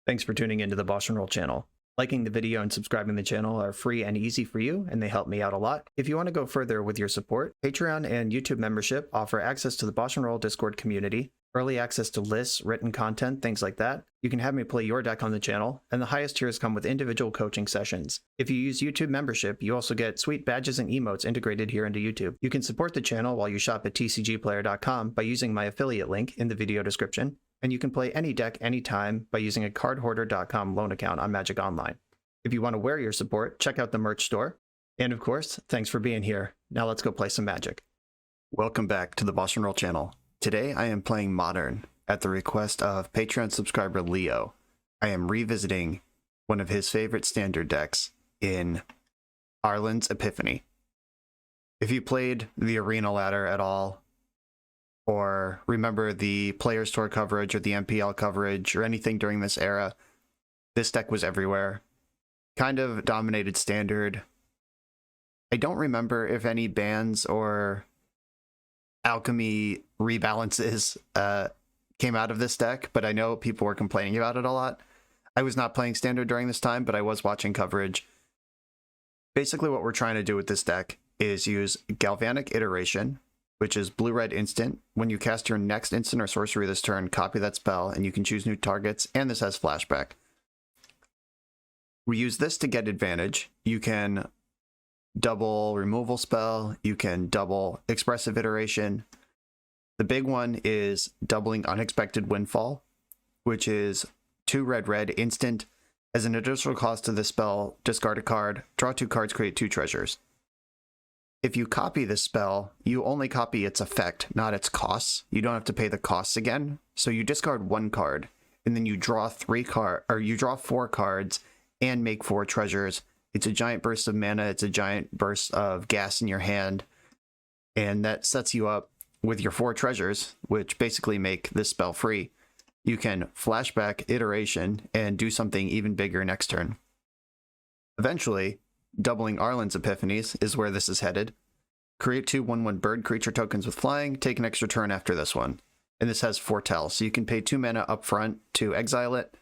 Thanks for tuning into the BoshNRoll channel. Liking the video and subscribing to the channel are free and easy for you, and they help me out a lot. If you want to go further with your support, Patreon and YouTube membership offer access to the BoshNRoll Discord community, early access to lists, written content, things like that. You can have me play your deck on the channel, and the highest tiers come with individual coaching sessions. If you use YouTube membership, you also get sweet badges and emotes integrated here into YouTube. You can support the channel while you shop at tcgplayer.com by using my affiliate link in the video description, and you can play any deck anytime by using a cardhoarder.com loan account on Magic Online. If you want to wear your support, check out the merch store. And of course, thanks for being here. Now let's go play some Magic. Welcome back to the BoshNRoll channel. Today I am playing Modern at the request of Patreon subscriber Leo. I am revisiting one of his favorite standard decks in ALRUND's Epiphany. If you played the Arena ladder at all, or remember the Players Tour coverage or the MPL coverage or anything during this era, this deck was everywhere. Kind of dominated standard. I don't remember if any bans or alchemy rebalances came out of this deck, but I know people were complaining about it a lot. I was not playing standard during this time, but I was watching coverage. Basically what we're trying to do with this deck is use Galvanic Iteration, which is blue-red instant. When you cast your next instant or sorcery this turn, copy that spell, and you can choose new targets, and this has flashback. We use this to get advantage. You can double removal spell, you can double expressive iteration. The big one is doubling Unexpected Windfall, which is 2 red instant. As an additional cost to this spell, discard a card, draw 2 cards, create 2 treasures. If you copy this spell, you only copy its effect, not its costs. You don't have to pay the costs again. So you discard 1 card, and then you draw 4 cards and make 4 treasures. It's a giant burst of mana, it's a giant burst of gas in your hand, and that sets you up with your 4 treasures, which basically make this spell free. You can flashback Iteration and do something even bigger next turn. Eventually, doubling ALRUND's Epiphanies is where this is headed. Create 2 1/1 bird creature tokens with flying, take an extra turn after this one. And this has Foretell, so you can pay 2 mana up front to exile it,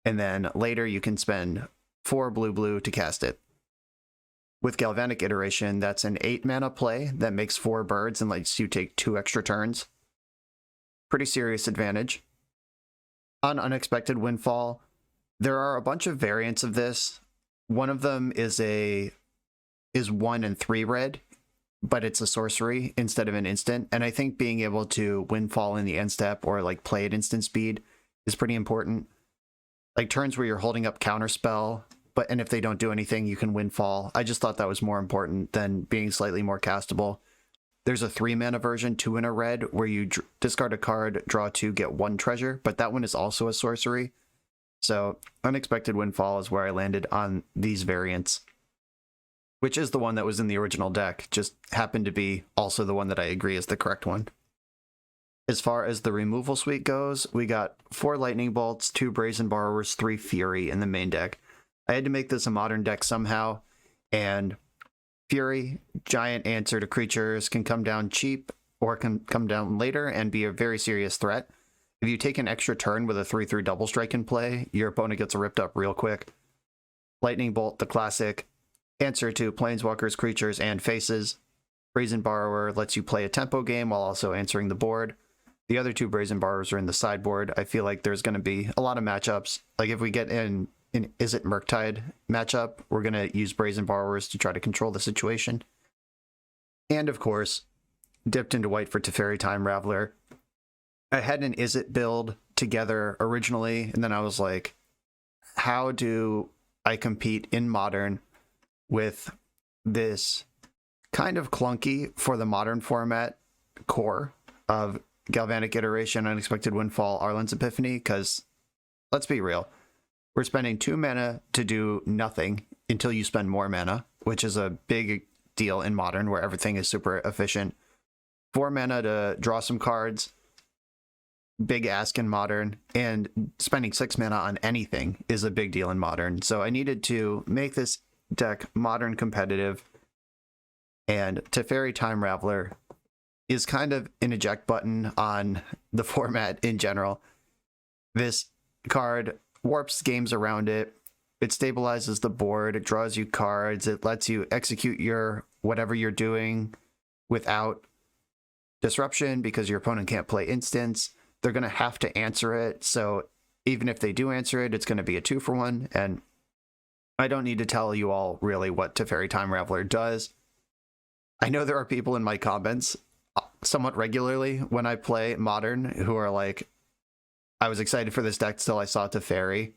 and then later you can spend 4 blue to cast it. With Galvanic Iteration, that's an 8 mana play that makes 4 birds and lets you take 2 extra turns. Pretty serious advantage. On Unexpected Windfall, there are a bunch of variants of this. One of them is 1 and 3 red, but it's a sorcery instead of an instant. And I think being able to Windfall in the end step or like play at instant speed is pretty important. Like turns where you're holding up counterspell, and if they don't do anything, you can Windfall. I just thought that was more important than being slightly more castable. There's a 3 mana version, 2 in a red, where you discard a card, draw 2, get 1 treasure, but that one is also a sorcery. So Unexpected Windfall is where I landed on these variants, which is the one that was in the original deck, just happened to be also the one that I agree is the correct one. As far as the removal suite goes, we got 4 Lightning Bolts, 2 Brazen Borrowers, 3 Fury in the main deck. I had to make this a modern deck somehow, and Fury, giant answer to creatures, can come down cheap or can come down later and be a very serious threat. If you take an extra turn with a 3/3 double strike in play, your opponent gets ripped up real quick. Lightning Bolt, the classic, answer to Planeswalkers, creatures, and faces. Brazen Borrower lets you play a tempo game while also answering the board. The other 2 Brazen Borrowers are in the sideboard. I feel like there's going to be a lot of matchups. Like if we get in Is It Murktide matchup, we're going to use Brazen Borrowers to try to control the situation. And of course, dipped into white for Teferi Time Raveler. I had an Is It build together originally, and then I was like, how do I compete in Modern with this kind of clunky for the Modern format core of Galvanic Iteration, Unexpected Windfall, ALRUND's Epiphany? Because let's be real, we're spending 2 mana to do nothing until you spend more mana, which is a big deal in Modern where everything is super efficient. 4 mana to draw some cards, big ask in Modern, and spending 6 mana on anything is a big deal in Modern. So I needed to make this deck Modern competitive, and Teferi Time Raveler is kind of an eject button on the format in general. This card warps games around it. It stabilizes the board. It draws you cards. It lets you execute your whatever you're doing without disruption because your opponent can't play instants. They're going to have to answer it. So even if they do answer it, it's going to be a 2-for-1. And I don't need to tell you all really what Teferi Time Raveler does. I know there are people in my comments somewhat regularly when I play Modern who are like, I was excited for this deck till I saw Teferi.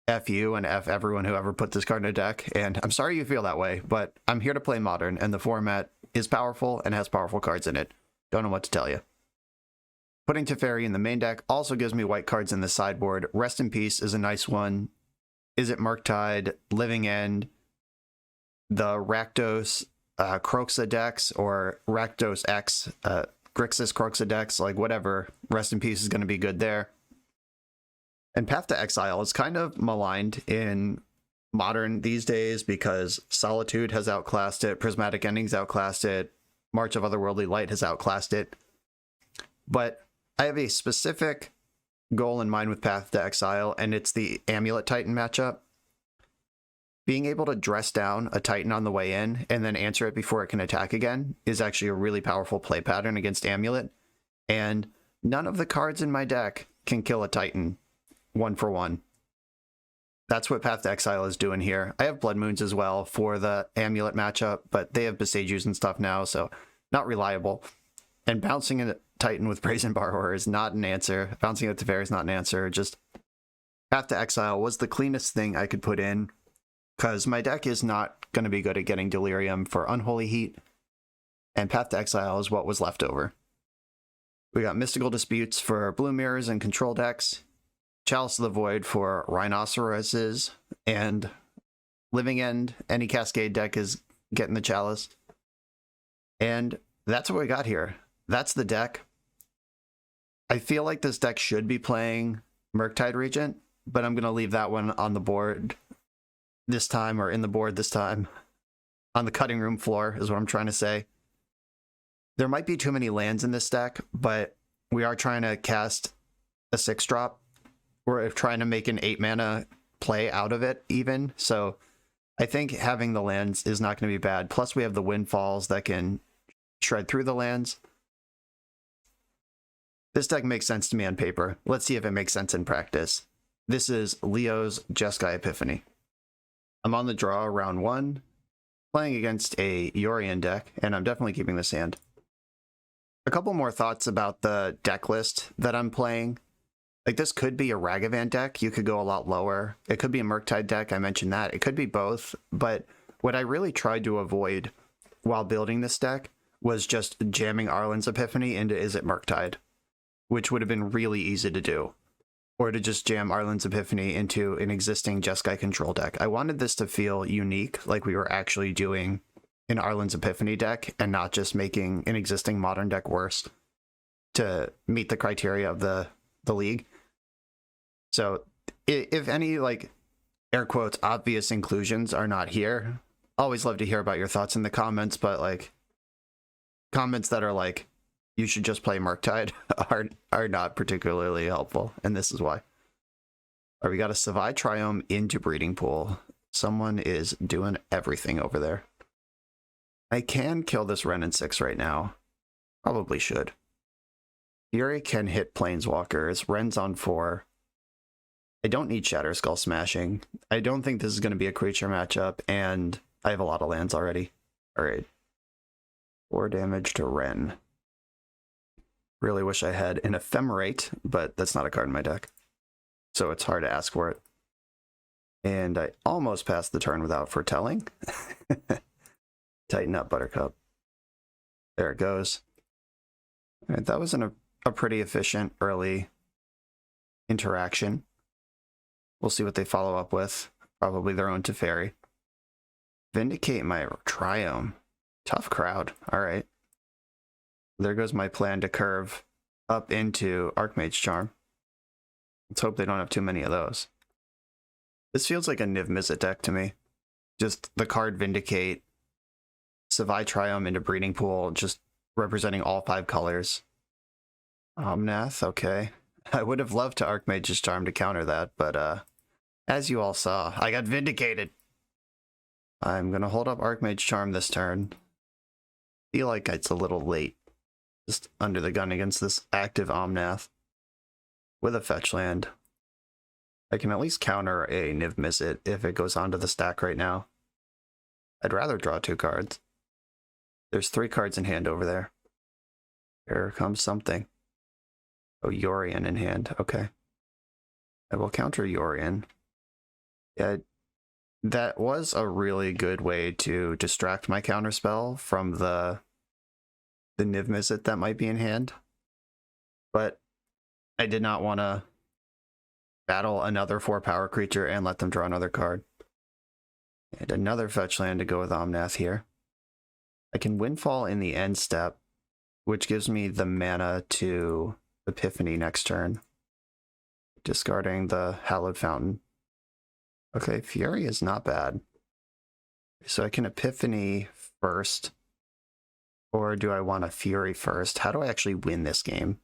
F you and F everyone who ever put this card in a deck. And I'm sorry you feel that way, but I'm here to play Modern, and the format is powerful and has powerful cards in it. Don't know what to tell you. Putting Teferi in the main deck also gives me white cards in the sideboard. Rest in Peace is a nice one. Is it Murktide, Living End, the Rakdos Kroxa decks, or Rakdos X, Grixis Kroxa decks, like whatever. Rest in Peace is going to be good there. And Path to Exile is kind of maligned in Modern these days because Solitude has outclassed it, Prismatic Endings outclassed it, March of Otherworldly Light has outclassed it. But I have a specific goal in mind with Path to Exile, and it's the Amulet Titan matchup. Being able to dress down a Titan on the way in and then answer it before it can attack again is actually a really powerful play pattern against Amulet. And none of the cards in my deck can kill a Titan 1-for-1. That's what Path to Exile is doing here. I have Blood Moons as well for the Amulet matchup, but they have Besagers and stuff now, so not reliable. And bouncing a Titan with Brazen Borrower is not an answer. Bouncing a Teferi is not an answer. Just Path to Exile was the cleanest thing I could put in, because my deck is not going to be good at getting Delirium for Unholy Heat, and Path to Exile is what was left over. We got Mystical Disputes for Blue Mirrors and Control decks, Chalice of the Void for Rhinoceroses, and Living End. Any Cascade deck is getting the Chalice. And that's what we got here. That's the deck. I feel like this deck should be playing Murktide Regent, but I'm going to leave that one on the board this time, or in the board this time. On the cutting room floor is what I'm trying to say. There might be too many lands in this deck, but we are trying to cast a 6-drop. We're trying to make an 8-mana play out of it even. So I think having the lands is not going to be bad. Plus we have the Windfalls that can shred through the lands. This deck makes sense to me on paper. Let's see if it makes sense in practice. This is Leo's Jeskai Epiphany. I'm on the draw round 1, playing against a Yorion deck, and I'm definitely keeping this hand. A couple more thoughts about the deck list that I'm playing. Like, this could be a Ragavan deck. You could go a lot lower. It could be a Murktide deck. I mentioned that. It could be both. But what I really tried to avoid while building this deck was just jamming Arlen's Epiphany into Is It Murktide, which would have been really easy to do. Or to just jam Arlen's Epiphany into an existing Jeskai control deck. I wanted this to feel unique, like we were actually doing an Arlen's Epiphany deck and not just making an existing Modern deck worse to meet the criteria of the league. So if any, like, air quotes, obvious inclusions are not here, always love to hear about your thoughts in the comments, but, like, comments that are like, you should just play Murktide are not particularly helpful, and this is why. All right, we got a Savai Triome into Breeding Pool. Someone is doing everything over there. I can kill this Wrenn and 6 right now. Probably should. Fury can hit Planeswalkers. Wren's on 4. I don't need Shatter Skull Smashing. I don't think this is going to be a creature matchup, and I have a lot of lands already. All right. 4 damage to Wrenn. Really wish I had an Ephemerate, but that's not a card in my deck, so it's hard to ask for it. And I almost passed the turn without foretelling. Tighten up, Buttercup. There it goes. All right, that was a pretty efficient early interaction. We'll see what they follow up with. Probably their own Teferi. Vindicate my Triome. Tough crowd. All right. There goes my plan to curve up into Archmage Charm. Let's hope they don't have too many of those. This feels like a Niv Mizzet deck to me. Just the card Vindicate, Savai Triome into Breeding Pool, just representing all 5 colors. Omnath, okay. I would have loved to Archmage's Charm to counter that, but As you all saw, I got vindicated. I'm gonna hold up Archmage Charm this turn. Feel like it's a little late. Just under the gun against this active Omnath. With a fetch land. I can at least counter a Niv Mizzet if it goes onto the stack right now. I'd rather draw 2 cards. There's 3 cards in hand over there. Here comes something. Oh, Yorion in hand. Okay. I will counter Yorion. Yeah, that was a really good way to distract my counterspell from the Niv Mizzet that might be in hand. But I did not want to battle another 4 power creature and let them draw another card. And another fetch land to go with Omnath here. I can Windfall in the end step, which gives me the mana to Epiphany next turn. Discarding the Hallowed Fountain. Okay, Fury is not bad. So I can Epiphany first. Or do I want a Fury first? How do I actually win this game?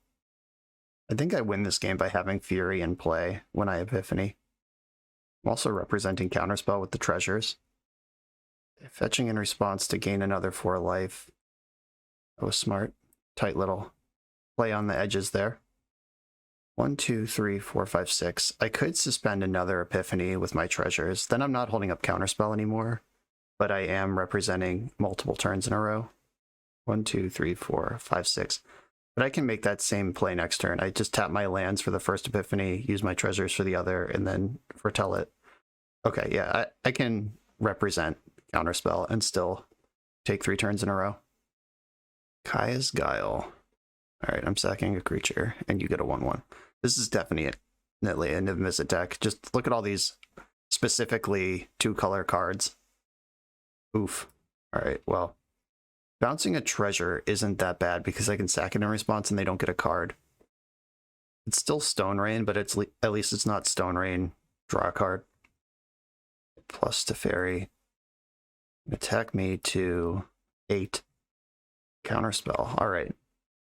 I think I win this game by having Fury in play when I Epiphany. I'm also representing Counterspell with the treasures. Fetching in response to gain another 4 life. That was smart. Tight little play on the edges there. 1, 2, 3, 4, 5, 6. I could suspend another Epiphany with my treasures. Then I'm not holding up Counterspell anymore. But I am representing multiple turns in a row. 1, 2, 3, 4, 5, 6. But I can make that same play next turn. I just tap my lands for the first Epiphany, use my treasures for the other, and then foretell it. Okay, yeah, I can represent Counterspell and still take 3 turns in a row. Kaya's Guile. Alright, I'm sacking a creature, and you get a 1/1. This is definitely a Niv Mizzet deck. Just look at all these specifically 2-color cards. Oof. Alright, well. Bouncing a treasure isn't that bad because I can sack it in response and they don't get a card. It's still Stone Rain, but it's at least it's not Stone Rain. Draw a card. Plus Teferi. Attack me to 8. Counterspell. Alright.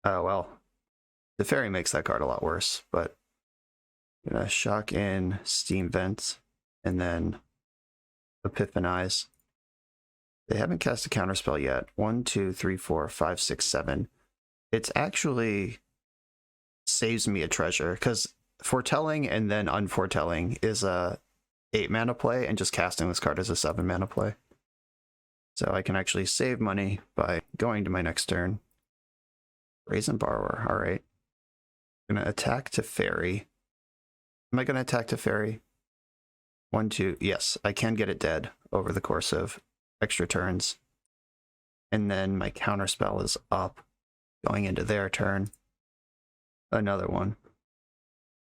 Oh, well. Teferi makes that card a lot worse, but I'm gonna shock in Steam Vent and then Epiphanize. They haven't cast a Counterspell yet. 1, 2, 3, 4, 5, 6, 7. It's actually saves me a treasure because foretelling and then unforetelling is a 8 mana play, and just casting this card is a 7 mana play. So I can actually save money by going to my next turn. Brazen Borrower. All right. I'm gonna attack Teferi. Am I gonna attack Teferi? 1, 2. Yes, I can get it dead over the course of extra turns. And then my Counterspell is up, going into their turn. Another one.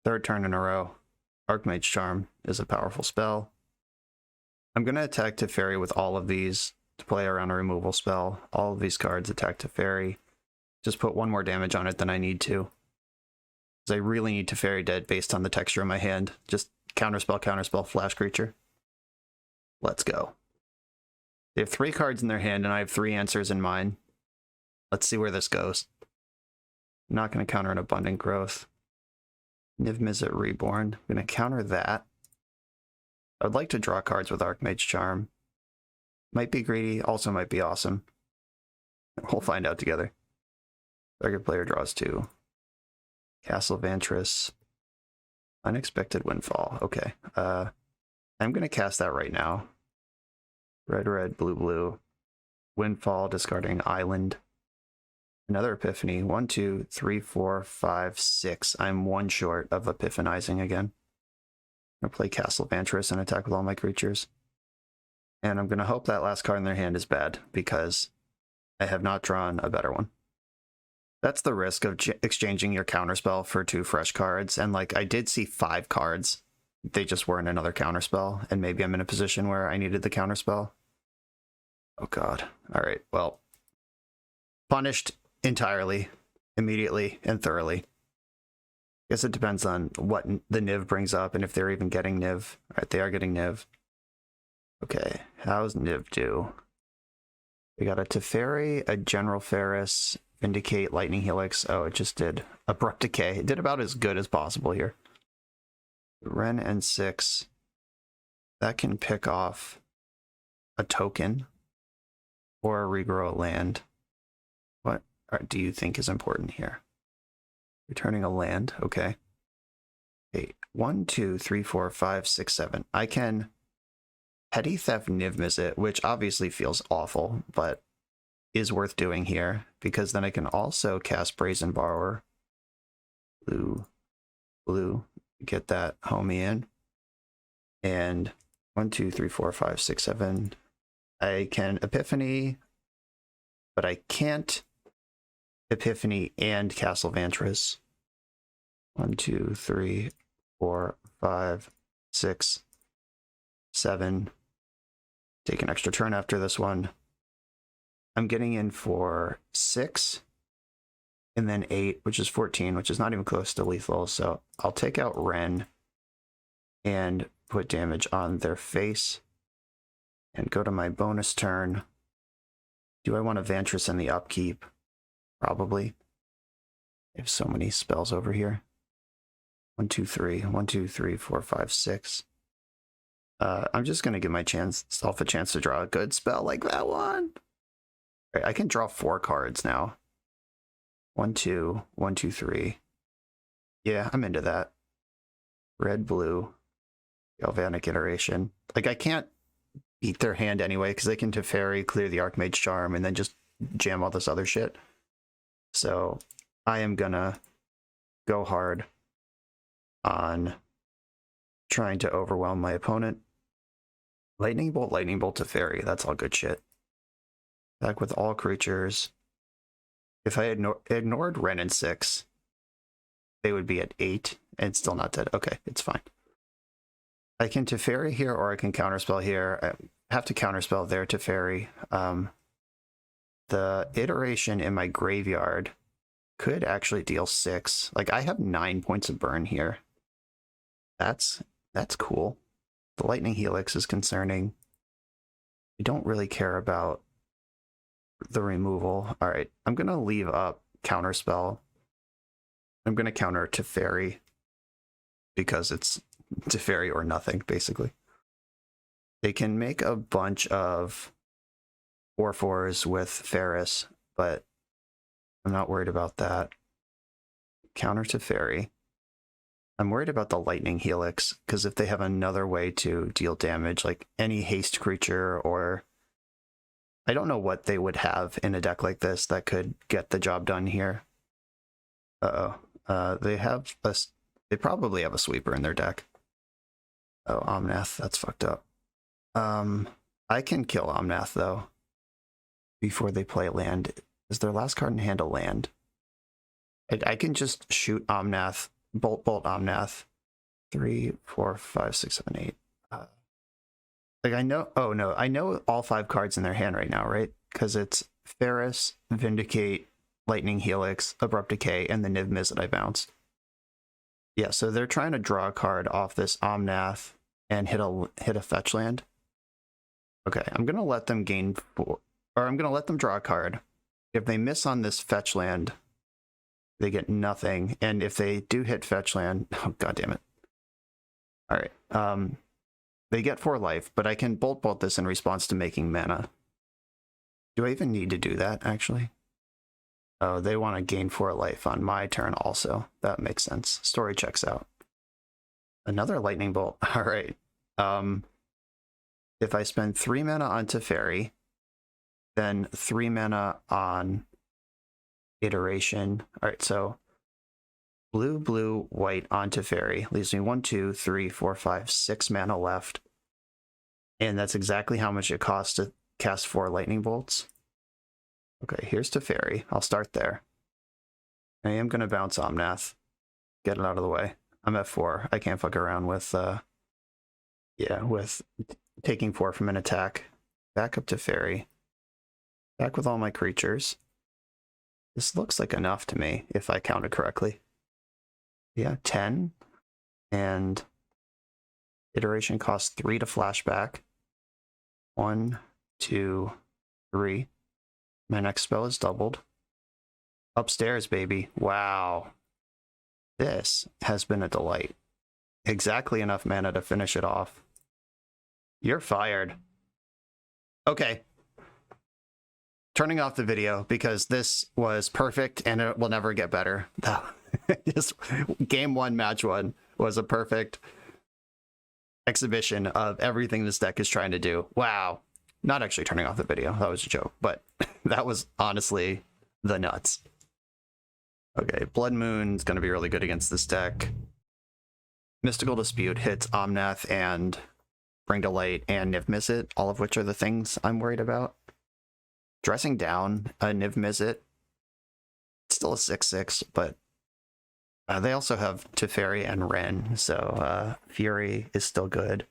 3rd turn in a row. Archmage Charm is a powerful spell. I'm going to attack Teferi with all of these to play around a removal spell. All of these cards attack Teferi. Just put 1 more damage on it than I need to. Because I really need Teferi dead based on the texture of my hand. Just Counterspell, Counterspell, Flash Creature. Let's go. They have 3 cards in their hand, and I have 3 answers in mine. Let's see where this goes. I'm not going to counter an Abundant Growth. Niv Mizzet Reborn. I'm going to counter that. I would like to draw cards with Archmage Charm. Might be greedy, also might be awesome. We'll find out together. Target player draws 2. Castle Vantress. Unexpected Windfall. Okay. I'm going to cast that right now. Red, red, blue, blue. Windfall, discarding Island. Another Epiphany. 1, 2, 3, 4, 5, 6. I'm 1 short of Epiphanizing again. I'm going to play Castle Vantress and attack with all my creatures. And I'm going to hope that last card in their hand is bad, because I have not drawn a better one. That's the risk of exchanging your Counterspell for 2 fresh cards. And like, I did see 5 cards. They just weren't another Counterspell, and maybe I'm in a position where I needed the Counterspell. Oh god. Alright, well. Punished entirely, immediately, and thoroughly. Guess it depends on what the Niv brings up, and if they're even getting Niv. Alright, they are getting Niv. Okay, how's Niv do? We got a Teferi, a General Ferris, Vindicate, Lightning Helix. Oh, it just did Abrupt Decay. It did about as good as possible here. Ren and 6. that can pick off a token or regrow a land. What do you think is important here? Returning a land, okay. Okay, 1, 2, 3, 4, 5, 6, 7. I can Petty Theft Niv Mizzet, which obviously feels awful, but is worth doing here, because then I can also cast Brazen Borrower. Blue, get that homie in. And 1, 2, 3, 4, 5, 6, 7. I can Epiphany, but I can't Epiphany and Castle Vantress. 1, 2, 3, 4, 5, 6, 7. Take an extra turn after this one. I'm getting in for 6, and then 8, which is 14, which is not even close to lethal. So I'll take out Ren and put damage on their face and go to my bonus turn. Do I want a Vantress in the upkeep? Probably. I have so many spells over here. 1, 2, 3. 1, 2, 3, 4, 5, 6. I'm just going to give myself a chance to draw a good spell like that one. Right, I can draw 4 cards now. 1, 2, 1, 2, 3. Yeah, I'm into that. Red, blue, Galvanic Iteration. Like, I can't beat their hand anyway, because they can Teferi, clear the Archmage Charm, and then just jam all this other shit. So I am gonna go hard on trying to overwhelm my opponent. Lightning Bolt, Teferi. That's all good shit. Back with all creatures. If I had ignored Ren and 6, they would be at 8 and still not dead. Okay, it's fine. I can Teferi here, or I can counterspell here. I have to counterspell their Teferi. The iteration in my graveyard could actually deal 6. Like, I have 9 points of burn here. That's cool. The Lightning Helix is concerning. We don't really care about the removal. All right, I'm going to leave up Counterspell. I'm going to counter Teferi because it's Teferi or nothing, basically. They can make a bunch of 4/4s with Ferris, but I'm not worried about that. Counter Teferi. I'm worried about the Lightning Helix, because if they have another way to deal damage, like any haste creature, or I don't know what they would have in a deck like this that could get the job done here. They probably have a sweeper in their deck. Oh, Omnath, that's fucked up. I can kill Omnath, though, before they play land. Is their last card in hand a land? I can just shoot Omnath, bolt Omnath. 3, 4, 5, 6, 7, 8. Like, I know, oh no, I know all 5 cards in their hand right now, right? Because it's Ferris, Vindicate, Lightning Helix, Abrupt Decay, and the Niv Mizzet I bounced. Yeah, so they're trying to draw a card off this Omnath and hit a fetch land. Okay, I'm gonna let them gain 4, or I'm gonna let them draw a card. If they miss on this fetch land, they get nothing, and if they do hit fetch land, oh god damn it. All right, they get 4 life, but I can bolt this in response to making mana. Do I even need to do that, actually? Oh, they want to gain 4 life on my turn also. That makes sense. Story checks out. Another lightning bolt. All right. If I spend 3 mana on Teferi, then 3 mana on iteration. All right, so blue, blue, white on Teferi leaves me 1, 2, 3, 4, 5, 6 mana left. And that's exactly how much it costs to cast 4 lightning bolts. Okay, here's Teferi. I'll start there. I am going to bounce Omnath. Get it out of the way. I'm at 4. I can't fuck around with, with taking 4 from an attack. Back up to Teferi. Back with all my creatures. This looks like enough to me, if I counted correctly. Yeah, 10. And iteration costs 3 to flashback. 1, 2, 3. My next spell is doubled. Upstairs, baby. Wow. This has been a delight. Exactly enough mana to finish it off. You're fired. Okay. Turning off the video because this was perfect and it will never get better. Just game one, match one was a perfect exhibition of everything this deck is trying to do. Wow. Not actually turning off the video. That was a joke, but that was honestly the nuts. Okay, Blood Moon's going to be really good against this deck. Mystical Dispute hits Omnath and Bring to Light and Niv Mizzet, all of which are the things I'm worried about. Dressing down a Niv Mizzet, it's still a 6/6, but they also have Teferi and Ren, so Fury is still good.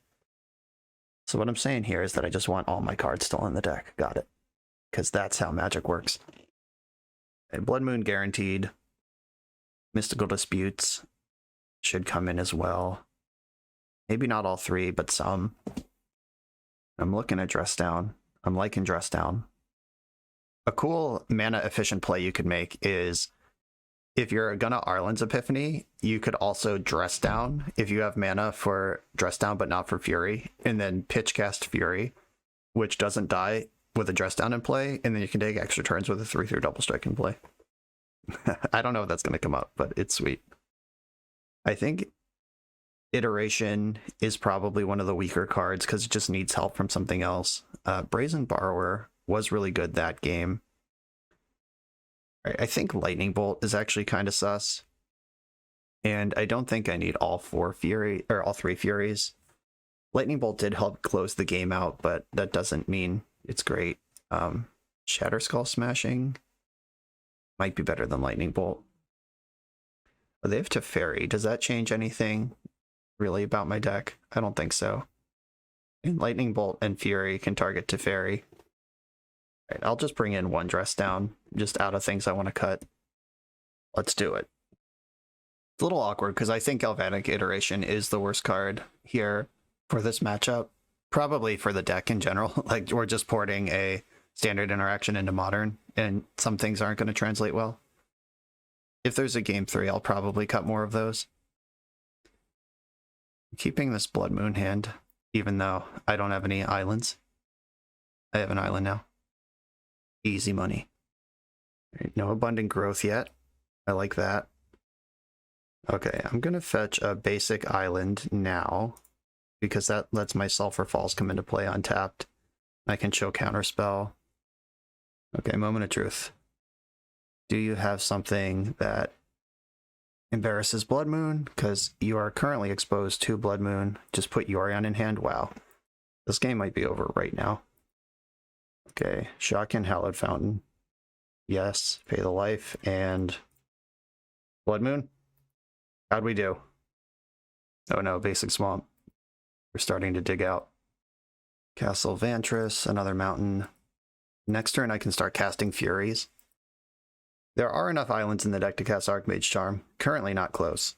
So what I'm saying here is that I just want all my cards still in the deck. Got it. Because that's how Magic works. Okay, Blood Moon guaranteed. Mystical Disputes should come in as well. Maybe not all three, but some. I'm looking at Dress Down. I'm liking Dress Down. A cool mana efficient play you could make is if you're gonna Arlen's Epiphany, you could also Dress Down if you have mana for Dress Down but not for Fury, and then pitch cast Fury, which doesn't die with a Dress Down in play, and then you can take extra turns with a 3/3 double strike in play. I don't know if that's going to come up, but it's sweet. I think Iteration is probably one of the weaker cards because it just needs help from something else. Brazen Borrower was really good that game. I think Lightning Bolt is actually kind of sus. And I don't think I need all three Furies. Lightning Bolt did help close the game out, but that doesn't mean it's great. Shatterskull Smashing might be better than Lightning Bolt. Oh, they have Teferi. Does that change anything really about my deck? I don't think so. And Lightning Bolt and Fury can target Teferi. Right, I'll just bring in one Dress Down, just out of things I want to cut. Let's do it. It's a little awkward because I think Galvanic Iteration is the worst card here for this matchup. Probably for the deck in general. Like, we're just porting a standard interaction into Modern, and some things aren't going to translate well. If there's a game 3, I'll probably cut more of those. I'm keeping this Blood Moon hand, even though I don't have any islands. I have an island now. Easy money. Right, no Abundant Growth yet. I like that. Okay, I'm going to fetch a basic island now, because that lets my Sulphur Falls come into play untapped. I can show Counterspell. Okay, Moment of Truth. Do you have something that embarrasses Blood Moon? Because you are currently exposed to Blood Moon. Just put Yorion in hand. Wow. This game might be over right now. Okay, Shotgun Hallowed Fountain. Yes, Pay the Life, and Blood Moon. How'd we do? Oh no, Basic Swamp. We're starting to dig out. Castle Vantress, another mountain. Next turn I can start casting Furies. There are enough islands in the deck to cast Archmage Charm. Currently not close.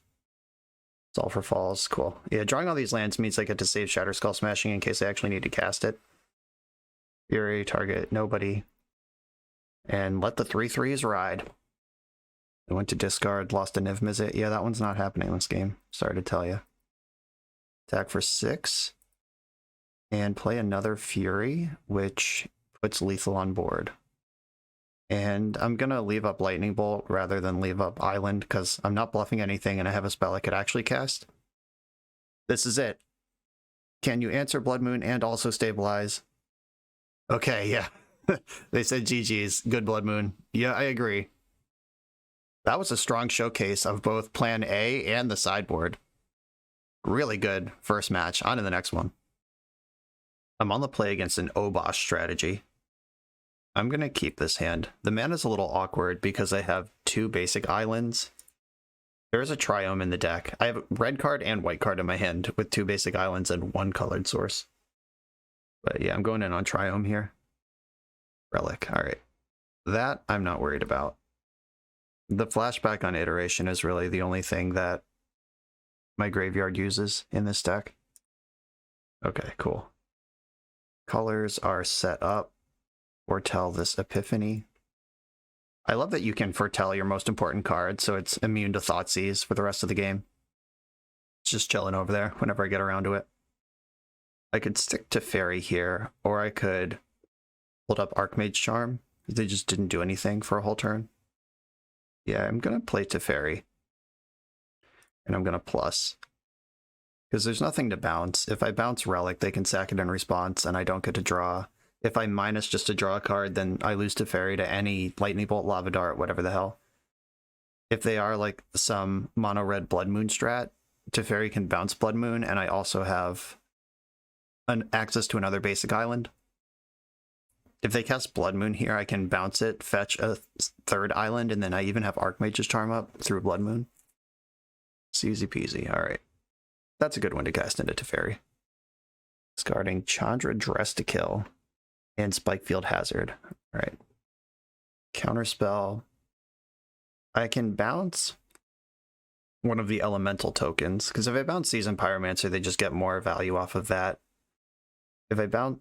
Sulphur Falls, cool. Yeah, drawing all these lands means I get to save Shatterskull Smashing in case I actually need to cast it. Fury, target nobody. And let the 3/3s ride. I went to discard, lost a Niv Mizzet. Yeah, that one's not happening this game. Sorry to tell you. Attack for 6. And play another Fury, which puts lethal on board. And I'm going to leave up Lightning Bolt rather than leave up Island, because I'm not bluffing anything and I have a spell I could actually cast. This is it. Can you answer Blood Moon and also stabilize? Okay, yeah. They said GG's. Good Blood Moon. Yeah, I agree. That was a strong showcase of both Plan A and the sideboard. Really good first match. On to the next one. I'm on the play against an Obosh strategy. I'm going to keep this hand. The mana's a little awkward because I have 2 basic islands. There's a Triome in the deck. I have a red card and white card in my hand with 2 basic islands and 1 colored source. But yeah, I'm going in on Triome here. Relic, alright. That I'm not worried about. The flashback on Iteration is really the only thing that my graveyard uses in this deck. Okay, cool. Colors are set up. Foretell this Epiphany. I love that you can foretell your most important card, so it's immune to Thoughtseize for the rest of the game. It's just chilling over there whenever I get around to it. I could stick to Fairy here, or I could hold up Archmage Charm. They just didn't do anything for a whole turn. Yeah, I'm going to play Teferi. And I'm going to plus. Because there's nothing to bounce. If I bounce Relic, they can sack it in response, and I don't get to draw. If I minus just to draw a card, then I lose Teferi to any Lightning Bolt, Lava Dart, whatever the hell. If they are like some mono-red Blood Moon strat, Teferi can bounce Blood Moon, and I also have an access to another basic island. If they cast Blood Moon here, I can bounce it, fetch a third island, and then I even have Archmage's Charm up through Blood Moon. It's easy peasy. Alright. That's a good one to cast into Teferi. Discarding Chandra Dress to Kill and Spikefield Hazard. Alright. Counterspell. I can bounce one of the elemental tokens, because if I bounce Seasoned Pyromancer, they just get more value off of that. If I bounce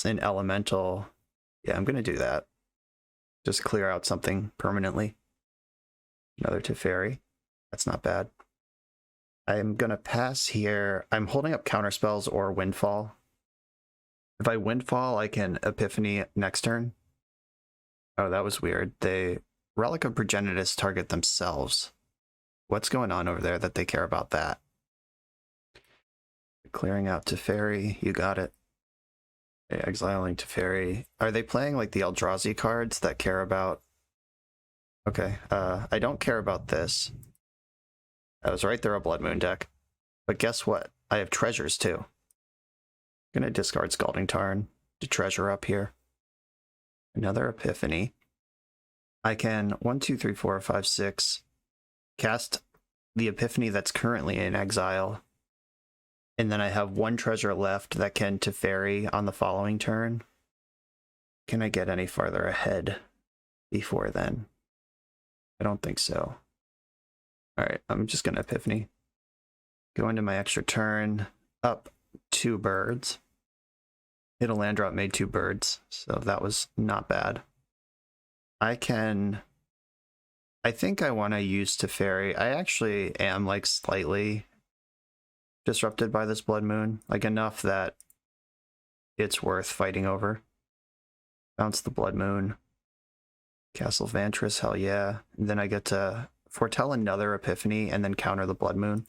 an elemental, yeah, I'm going to do that. Just clear out something permanently. Another Teferi. That's not bad. I'm going to pass here. I'm holding up counterspells or Windfall. If I Windfall, I can Epiphany next turn. Oh, that was weird. They Relic of Progenitus target themselves. What's going on over there that they care about that? Clearing out Teferi. You got it. Okay, exiling Teferi. Are they playing like the Eldrazi cards that care about... Okay, I don't care about this. I was right there, a Blood Moon deck. But guess what? I have treasures too. I'm gonna discard Scalding Tarn to treasure up here. Another Epiphany. I can 1, 2, 3, 4, 5, 6 cast the Epiphany that's currently in exile. And then I have one treasure left that can Teferi on the following turn. Can I get any farther ahead before then? I don't think so. Alright, I'm just gonna Epiphany. Go into my extra turn, up 2 birds. Hit a land drop, made 2 birds, so that was not bad. I think I want to use Teferi. I actually am like slightly disrupted by this Blood Moon, like enough that it's worth fighting over. Bounce the Blood Moon. Castle Vantress, hell yeah. And then I get to foretell another Epiphany and then counter the Blood Moon.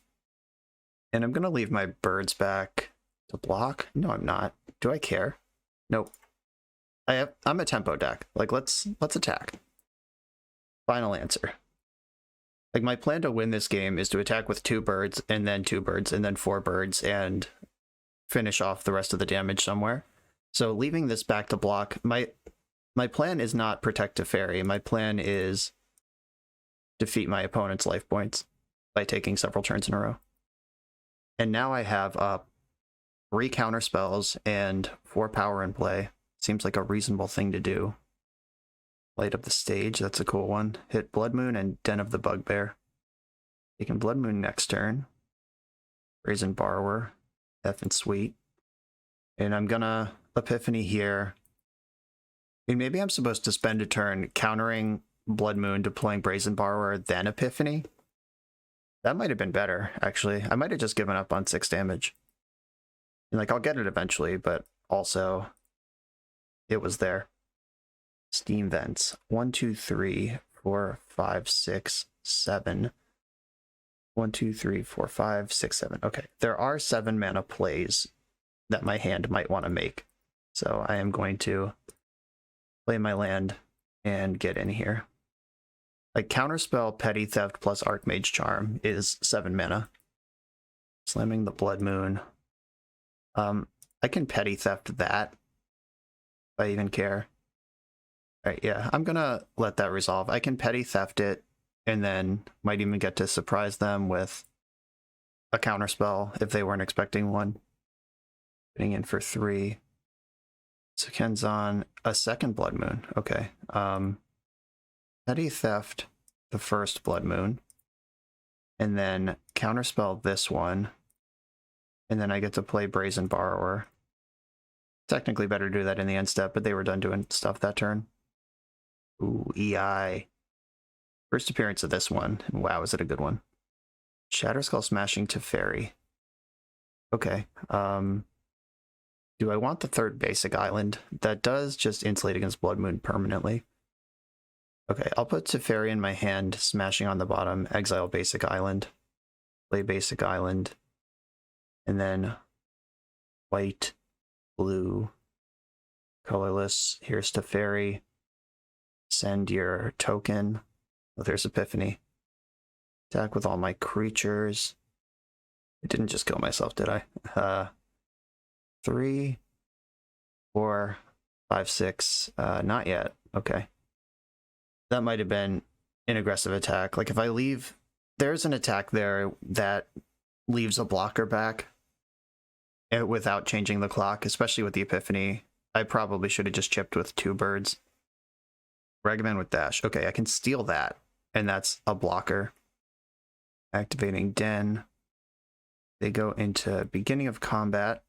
And I'm gonna leave my birds back to block. No, I'm not. Do I care? Nope. I'm a tempo deck. Like let's attack. Final answer. Like my plan to win this game is to attack with 2 birds and then 2 birds and then 4 birds and finish off the rest of the damage somewhere. So leaving this back to block, my plan is not protect Teferi. My plan is defeat my opponent's life points by taking several turns in a row. And now I have 3 counter spells and 4 power in play. Seems like a reasonable thing to do. Light up the stage, that's a cool one. Hit Blood Moon and Den of the Bugbear. Taking Blood Moon next turn. Brazen Borrower, effing sweet. And I'm gonna Epiphany here. And maybe I'm supposed to spend a turn countering Blood Moon, deploying Brazen Borrower, then Epiphany. That might have been better, actually. I might have just given up on 6 damage. And like, I'll get it eventually, but also it was there. Steam Vents. 1, 2, 3, 4, 5, 6, 7. 1, 2, 3, 4, 5, 6, 7. Okay, there are 7 mana plays that my hand might want to make. So I am going to play my land and get in here. Like Counterspell, Petty Theft plus Archmage Charm is 7 mana. Slamming the Blood Moon. I can Petty Theft that if I even care. Alright, yeah, I'm gonna let that resolve. I can Petty Theft it, and then might even get to surprise them with a counterspell if they weren't expecting one. Getting in for 3. So Ken's on a second Blood Moon. Okay. Petty Theft the first Blood Moon. And then counterspell this one. And then I get to play Brazen Borrower. Technically better do that in the end step, but they were done doing stuff that turn. Ooh, EI. First appearance of this one. And wow, is it a good one. Shatterskull Smashing Teferi. Okay. Do I want the third basic island? That does just insulate against Blood Moon permanently. Okay, I'll put Teferi in my hand, smashing on the bottom, exile basic island, play basic island, and then white, blue, colorless. Here's Teferi. Send your token. Oh, there's Epiphany. Attack with all my creatures. I didn't just kill myself, did I? 3, 4, 5, 6. Not yet. Okay. That might have been an aggressive attack. Like if I leave, there's an attack there that leaves a blocker back without changing the clock, especially with the Epiphany. I probably should have just chipped with 2 birds. Ragavan with dash. Okay, I can steal that, and that's a blocker. Activating Den. They go into beginning of combat,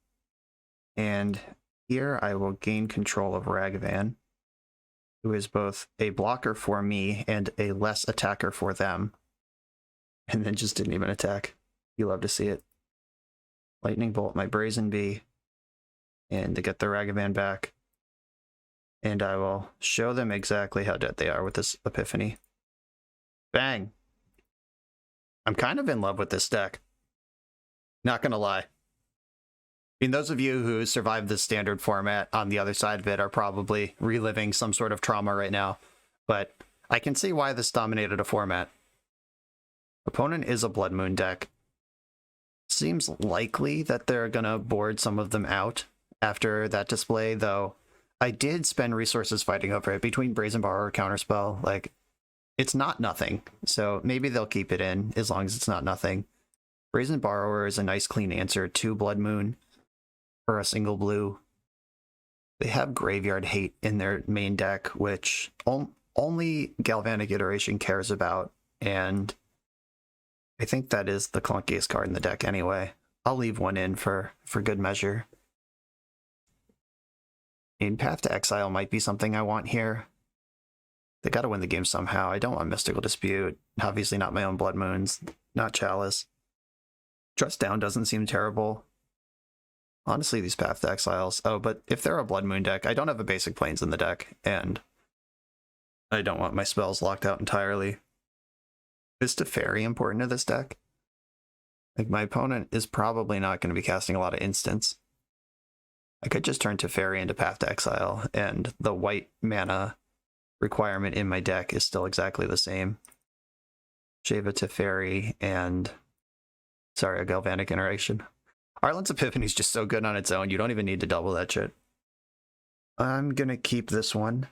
and here I will gain control of Ragavan, who is both a blocker for me and a less attacker for them. And then just didn't even attack. You love to see it. Lightning Bolt my Brazen Bee, and to get the Ragavan back. And I will show them exactly how dead they are with this Epiphany. Bang! I'm kind of in love with this deck. Not gonna lie. I mean, those of you who survived the standard format on the other side of it are probably reliving some sort of trauma right now, but I can see why this dominated a format. Opponent is a Blood Moon deck. Seems likely that they're gonna board some of them out after that display, though I did spend resources fighting over it between Brazen Borrower, Counterspell. Like, it's not nothing, so maybe they'll keep it in as long as it's not nothing. Brazen Borrower is a nice clean answer to Blood Moon for a single blue. They have Graveyard Hate in their main deck, which only Galvanic Iteration cares about, and I think that is the clunkiest card in the deck anyway. I'll leave one in for good measure. Path to Exile might be something I want here. They gotta win the game somehow. I don't want Mystical Dispute. Obviously not my own Blood Moons. Not Chalice. Trust Down doesn't seem terrible. Honestly, these Path to Exiles. Oh, but if they're a Blood Moon deck, I don't have a basic Plains in the deck, and I don't want my spells locked out entirely. Is Teferi important to this deck? Like, my opponent is probably not going to be casting a lot of instants. I could just turn Teferi into Path to Exile, and the white mana requirement in my deck is still exactly the same. Shave a Teferi and... sorry, a Galvanic Iteration. Arlen's Epiphany is just so good on its own, you don't even need to double that shit. I'm gonna keep this one.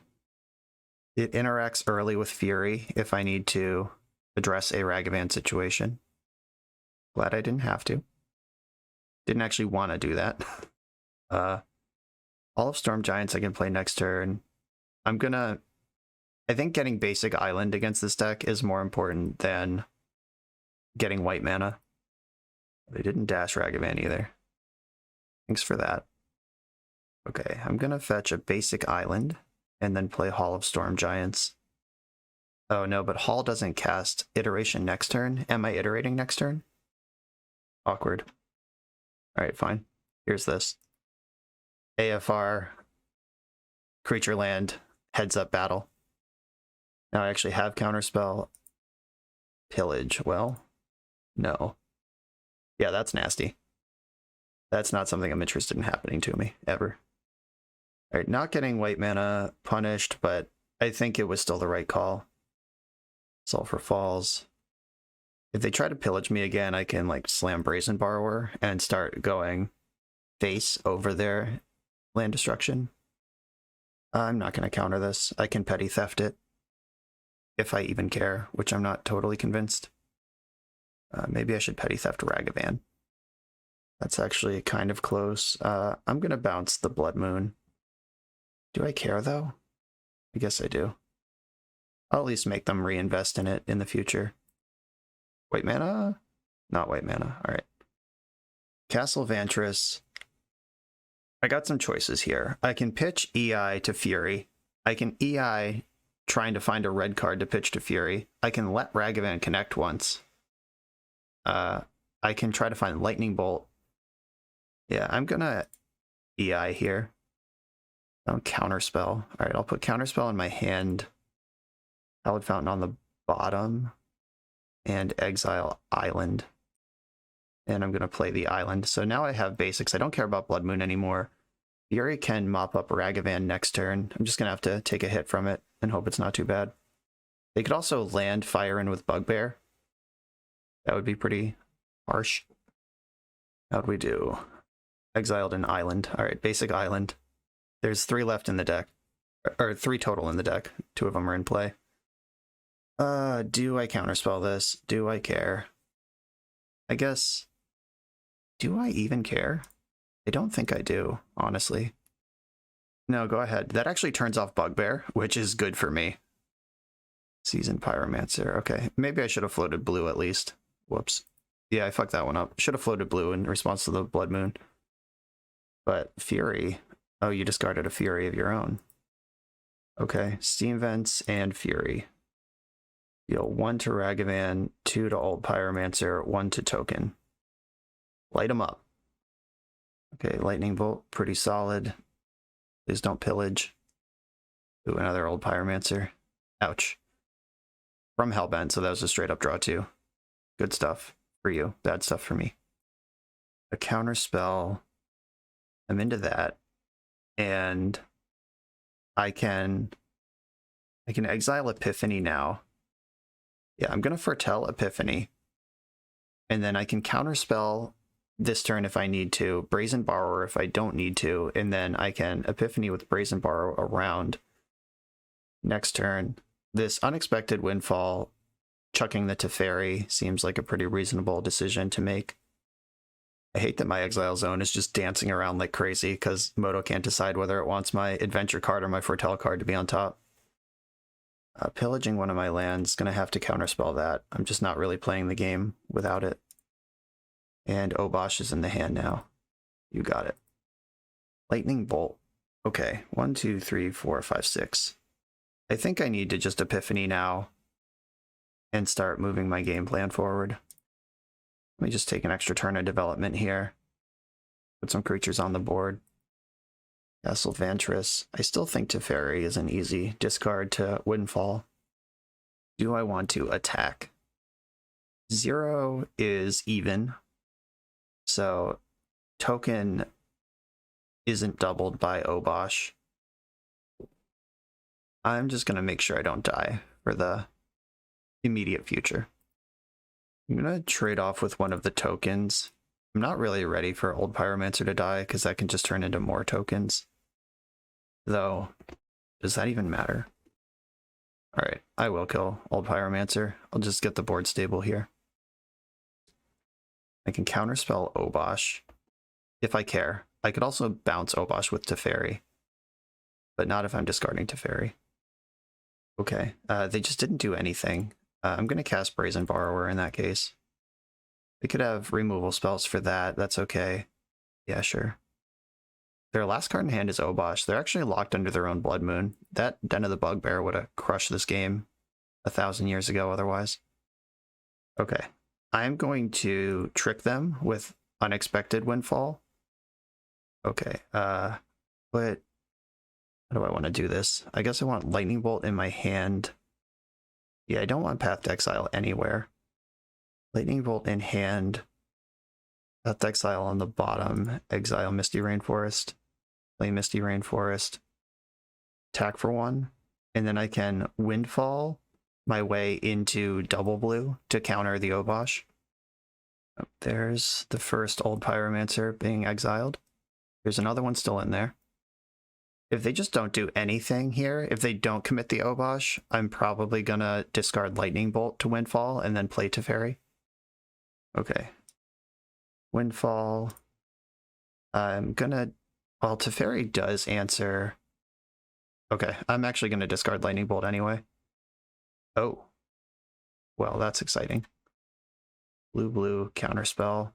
It interacts early with Fury if I need to address a Ragavan situation. Glad I didn't have to. Didn't actually want to do that. All of Storm Giants I can play next turn. I think getting basic Island against this deck is more important than getting white mana. They didn't dash Ragavan either. Thanks for that. Okay, I'm gonna fetch a basic Island and then play Hall of Storm Giants. Oh no, but Hall doesn't cast Iteration next turn. Am I iterating next turn? Awkward. Alright, fine. Here's this. AFR, creature land, heads up battle. Now I actually have Counterspell. Pillage. Well, no. Yeah, that's nasty. That's not something I'm interested in happening to me, ever. Alright, not getting white mana punished, but I think it was still the right call. Sulfur Falls. If they try to pillage me again, I can like slam Brazen Borrower and start going face over their land destruction. I'm not going to counter this. I can petty theft it. If I even care, which I'm not totally convinced. Maybe I should petty theft Ragavan. That's actually kind of close. I'm going to bounce the Blood Moon. Do I care, though? I guess I do. I'll at least make them reinvest in it in the future. White mana? Not white mana. All right. Castle Vantress. I got some choices here. I can pitch EI to Fury. I can EI trying to find a red card to pitch to Fury. I can let Ragavan connect once. I can try to find Lightning Bolt. Yeah, I'm gonna EI here. Counterspell. All right, I'll put Counterspell in my hand. Hallowed Fountain on the bottom. And exile Island. And I'm going to play the Island. So now I have basics. I don't care about Blood Moon anymore. Fury can mop up Ragavan next turn. I'm just going to have to take a hit from it and hope it's not too bad. They could also land Fire in with Bugbear. That would be pretty harsh. How'd we do? Exiled an Island. All right, basic Island. There's 3 left in the deck. Or 3 total in the deck. 2 of them are in play. Do I counterspell this? Do I care? I guess... Do I even care? I don't think I do, honestly. No, go ahead. That actually turns off Bugbear, which is good for me. Seasoned Pyromancer. Okay, maybe I should have floated blue at least. Whoops. Yeah, I fucked that one up. Should have floated blue in response to the Blood Moon. But Fury... Oh, you discarded a Fury of your own. Okay, Steam Vents and Fury. Deal 1 to Ragavan, 2 to Old Pyromancer, 1 to Token. Light them up. Okay, Lightning Bolt, pretty solid. Please don't pillage. Ooh, another Old Pyromancer. Ouch. From Hellbent, so that was a straight up draw too. Good stuff for you, bad stuff for me. A counter spell. I'm into that. And I can exile Epiphany now. Yeah, I'm gonna foretell Epiphany. And then I can counterspell this turn if I need to, Brazen Borrower if I don't need to, and then I can Epiphany with Brazen Borrow around. Next turn, this Unexpected Windfall, chucking the Teferi seems like a pretty reasonable decision to make. I hate that my Exile Zone is just dancing around like crazy because Moto can't decide whether it wants my Adventure card or my Foretell card to be on top. Pillaging one of my lands, gonna have to counterspell that. I'm just not really playing the game without it. And Obosh is in the hand now. You got it. Lightning Bolt. Okay, 1, 2, 3, 4, 5, 6. I think I need to just Epiphany now and start moving my game plan forward. Let me just take an extra turn of development here. Put some creatures on the board. Castle Vantress. I still think Teferi is an easy discard to Windfall. Do I want to attack? 0 is even. So Token isn't doubled by Obosh. I'm just going to make sure I don't die for the immediate future. I'm going to trade off with one of the tokens. I'm not really ready for Old Pyromancer to die because that can just turn into more tokens. Though, does that even matter? Alright, I will kill Old Pyromancer. I'll just get the board stable here. I can counterspell Obosh if I care. I could also bounce Obosh with Teferi, but not if I'm discarding Teferi. Okay, they just didn't do anything. I'm going to cast Brazen Borrower in that case. They could have removal spells for that. That's okay. Yeah, sure. Their last card in hand is Obosh. They're actually locked under their own Blood Moon. That Den of the Bugbear would have crushed this game 1,000 years ago otherwise. Okay. I'm going to trick them with Unexpected Windfall. Okay. But how do I want to do this? I guess I want Lightning Bolt in my hand. Yeah, I don't want Path to Exile anywhere. Lightning Bolt in hand. Path to Exile on the bottom. Exile Misty Rainforest. Play Misty Rainforest. Attack for 1. And then I can Windfall my way into double blue to counter the Obosh. There's the first Old Pyromancer being exiled. There's another one still in there. If they just don't do anything here, if they don't commit the Obosh, I'm probably gonna discard Lightning Bolt to Windfall and then play Teferi. Okay. Windfall. I'm gonna... Well, Teferi does answer... Okay, I'm actually gonna discard Lightning Bolt anyway. Oh. Well, that's exciting. Blue, counterspell.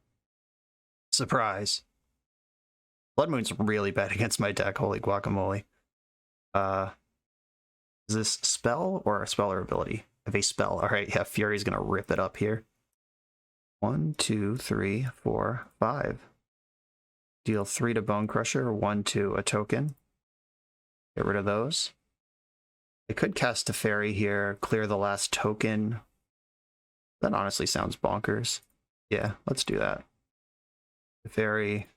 Surprise. Blood Moon's really bad against my deck, holy guacamole. Is this spell or a spell or ability? I have a spell. Alright, yeah, Fury's gonna rip it up here. 1, 2, 3, 4, 5. Deal 3 to Bone Crusher, 1 to a token. Get rid of those. They could cast a fairy here, clear the last token. That honestly sounds bonkers. Yeah, let's do that. The fairy,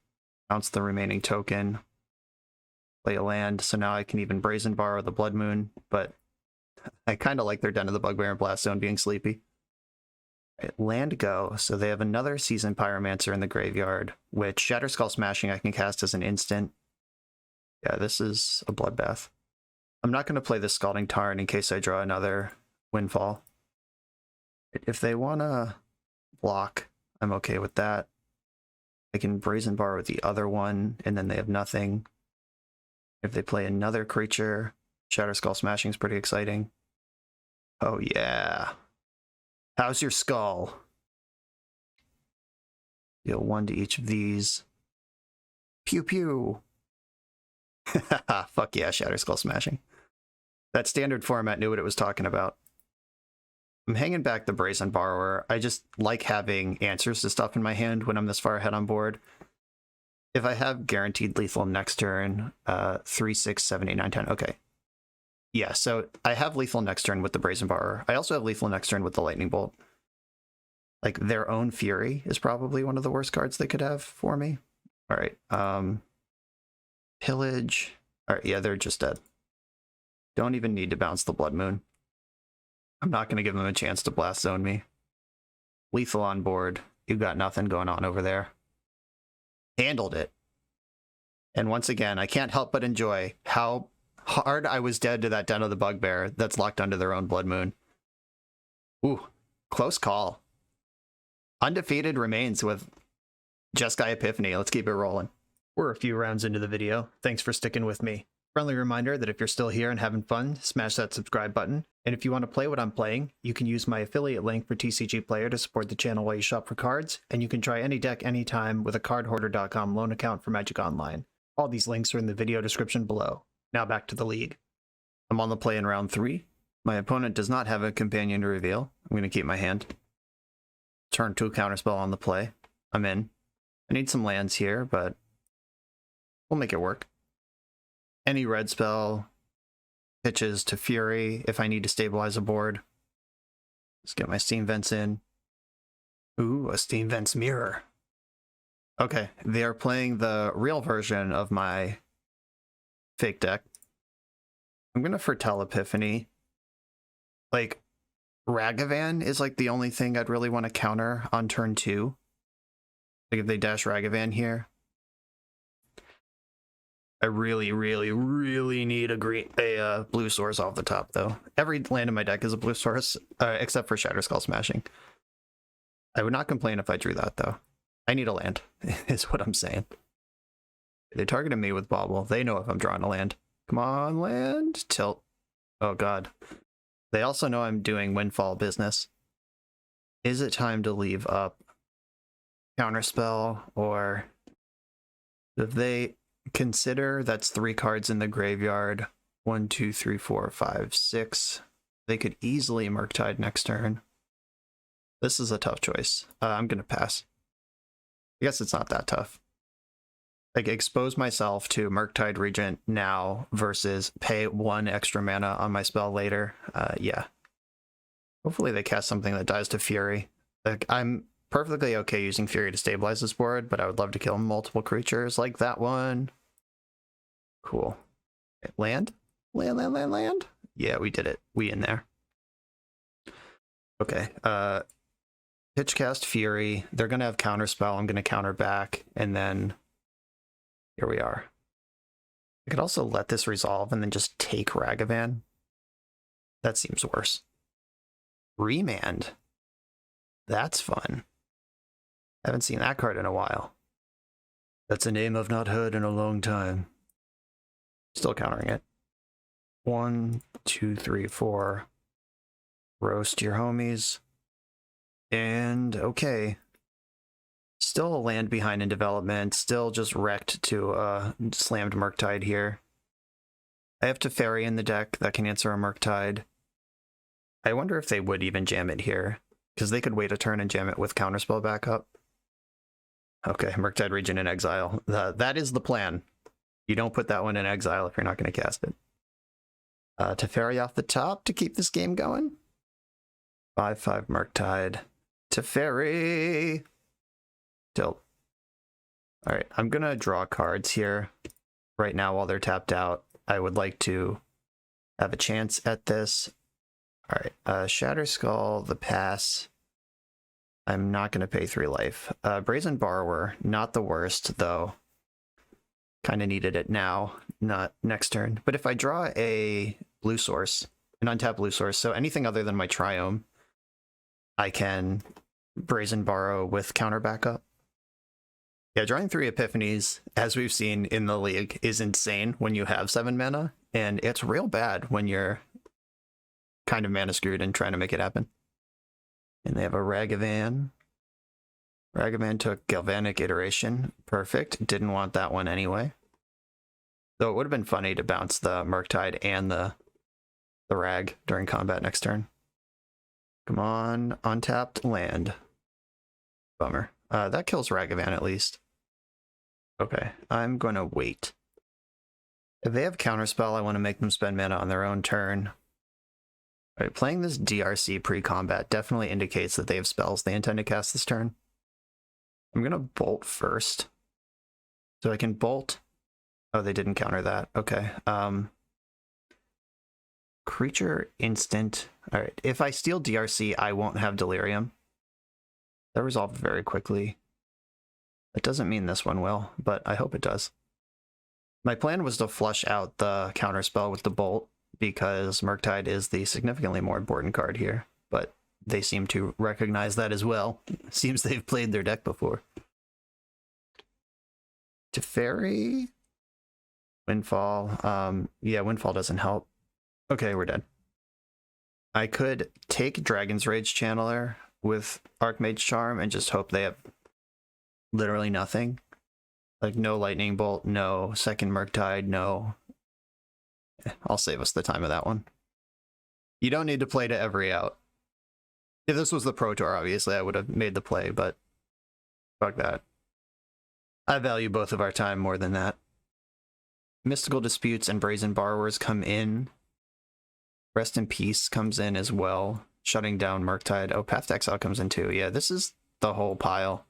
bounce the remaining token, play a land, so now I can even Brazen Borrow the Blood Moon, but I kind of like their Den of the Bugbear and Blast Zone being sleepy. Right, land go, so they have another Seasoned Pyromancer in the graveyard, which Shatterskull Smashing I can cast as an instant. Yeah, this is a bloodbath. I'm not going to play the Scalding Tarn in case I draw another Windfall. If they want to block, I'm okay with that. I can Brazen Borrow the other one, and then they have nothing. If they play another creature, Shatterskull Smashing is pretty exciting. Oh yeah. How's your skull? Deal 1 to each of these. Pew pew. Fuck yeah, Shatterskull Smashing. That standard format knew what it was talking about. I'm hanging back the Brazen Borrower. I just like having answers to stuff in my hand when I'm this far ahead on board. If I have guaranteed lethal next turn, 3, 6, 7, 8, 9, 10. Okay. Yeah, so I have lethal next turn with the Brazen Borrower. I also have lethal next turn with the Lightning Bolt. Like, their own Fury is probably one of the worst cards they could have for me. All right. Pillage. All right, yeah, they're just dead. Don't even need to bounce the Blood Moon. I'm not going to give them a chance to Blast Zone me. Lethal on board. You got nothing going on over there. Handled it. And once again, I can't help but enjoy how hard I was dead to that Den of the Bugbear that's locked under their own Blood Moon. Ooh, close call. Undefeated remains with Jeskai Epiphany. Let's keep it rolling. We're a few rounds into the video. Thanks for sticking with me. Friendly reminder that if you're still here and having fun, smash that subscribe button. And if you want to play what I'm playing, you can use my affiliate link for TCG Player to support the channel while you shop for cards, and you can try any deck anytime with a cardhoarder.com loan account for Magic Online. All these links are in the video description below. Now back to the league. I'm on the play in round 3. My opponent does not have a companion to reveal. I'm going to keep my hand. Turn 2 counterspell on the play. I'm in. I need some lands here, but we'll make it work. Any red spell pitches to Fury if I need to stabilize a board. Let's get my Steam Vents in. Ooh, a Steam Vents Mirror. Okay, they are playing the real version of my fake deck. I'm going to foretell Epiphany. Like, Ragavan is like the only thing I'd really want to counter on turn 2. Like if they dash Ragavan here. I really, really, really need a blue source off the top, though. Every land in my deck is a blue source, except for Shatterskull Smashing. I would not complain if I drew that, though. I need a land, is what I'm saying. They targeted me with Bobble. They know if I'm drawing a land. Come on, land. Tilt. Oh, God. They also know I'm doing Windfall business. Is it time to leave up Counterspell, or if they consider that's 3 cards in the graveyard, 1, 2, 3, 4, 5, 6. They could easily Murktide next turn. This is a tough choice. I'm going to pass. I guess it's not that tough. Like, expose myself to Murktide Regent now versus pay 1 extra mana on my spell later. Yeah. Hopefully they cast something that dies to Fury. Like, I'm perfectly okay using Fury to stabilize this board, but I would love to kill multiple creatures like that one. Cool. Okay, land? Land? Yeah, we did it. We in there. Okay. Pitch cast Fury. They're going to have Counterspell. I'm going to counter back, and then here we are. I could also let this resolve and then just take Ragavan. That seems worse. Remand. That's fun. Haven't seen that card in a while. That's a name I've not heard in a long time. Still countering it. 1, 2, 3, 4. Roast your homies. And okay. Still a land behind in development. Still just wrecked to slammed Murktide here. I have Teferi in the deck that can answer a Murktide. I wonder if they would even jam it here, because they could wait a turn and jam it with Counterspell backup. Okay, Murktide Region in exile. That is the plan. You don't put that one in exile if you're not going to cast it. Teferi off the top to keep this game going. 5/5 Murktide. Teferi. Tilt. All right, I'm going to draw cards here right now while they're tapped out. I would like to have a chance at this. All right, Shatter Skull, the pass. I'm not going to pay 3 life. Brazen Borrower, not the worst, though. Kind of needed it now, not next turn. But if I draw a blue source, an untapped blue source, so anything other than my Triome, I can Brazen Borrow with counter backup. Yeah, drawing 3 Epiphanies, as we've seen in the league, is insane when you have 7 mana, and it's real bad when you're kind of mana screwed and trying to make it happen. And they have a Ragavan. Ragavan took Galvanic Iteration. Perfect. Didn't want that one anyway. Though it would have been funny to bounce the Murktide and the Rag during combat next turn. Come on, untapped land. Bummer. That kills Ragavan at least. Okay, I'm going to wait. If they have Counterspell, I want to make them spend mana on their own turn. All right, playing this DRC pre-combat definitely indicates that they have spells they intend to cast this turn. I'm going to bolt first. So I can bolt. Oh, they didn't counter that. Okay. Creature instant. All right, if I steal DRC, I won't have Delirium. That resolved very quickly. That doesn't mean this one will, but I hope it does. My plan was to flush out the counterspell with the bolt, because Murktide is the significantly more important card here, but they seem to recognize that as well. Seems they've played their deck before. Teferi? Windfall. Yeah, Windfall doesn't help. Okay, we're dead. I could take Dragon's Rage Channeler with Archmage Charm and just hope they have literally nothing. Like no Lightning Bolt, no second Murktide, no... I'll save us the time of that one. You don't need to play to every out. If this was the Pro Tour, obviously, I would have made the play, but fuck that. I value both of our time more than that. Mystical Disputes and Brazen Borrowers come in. Rest in Peace comes in as well, shutting down Murktide. Oh, Path to Exile comes in too. Yeah, this is the whole pile.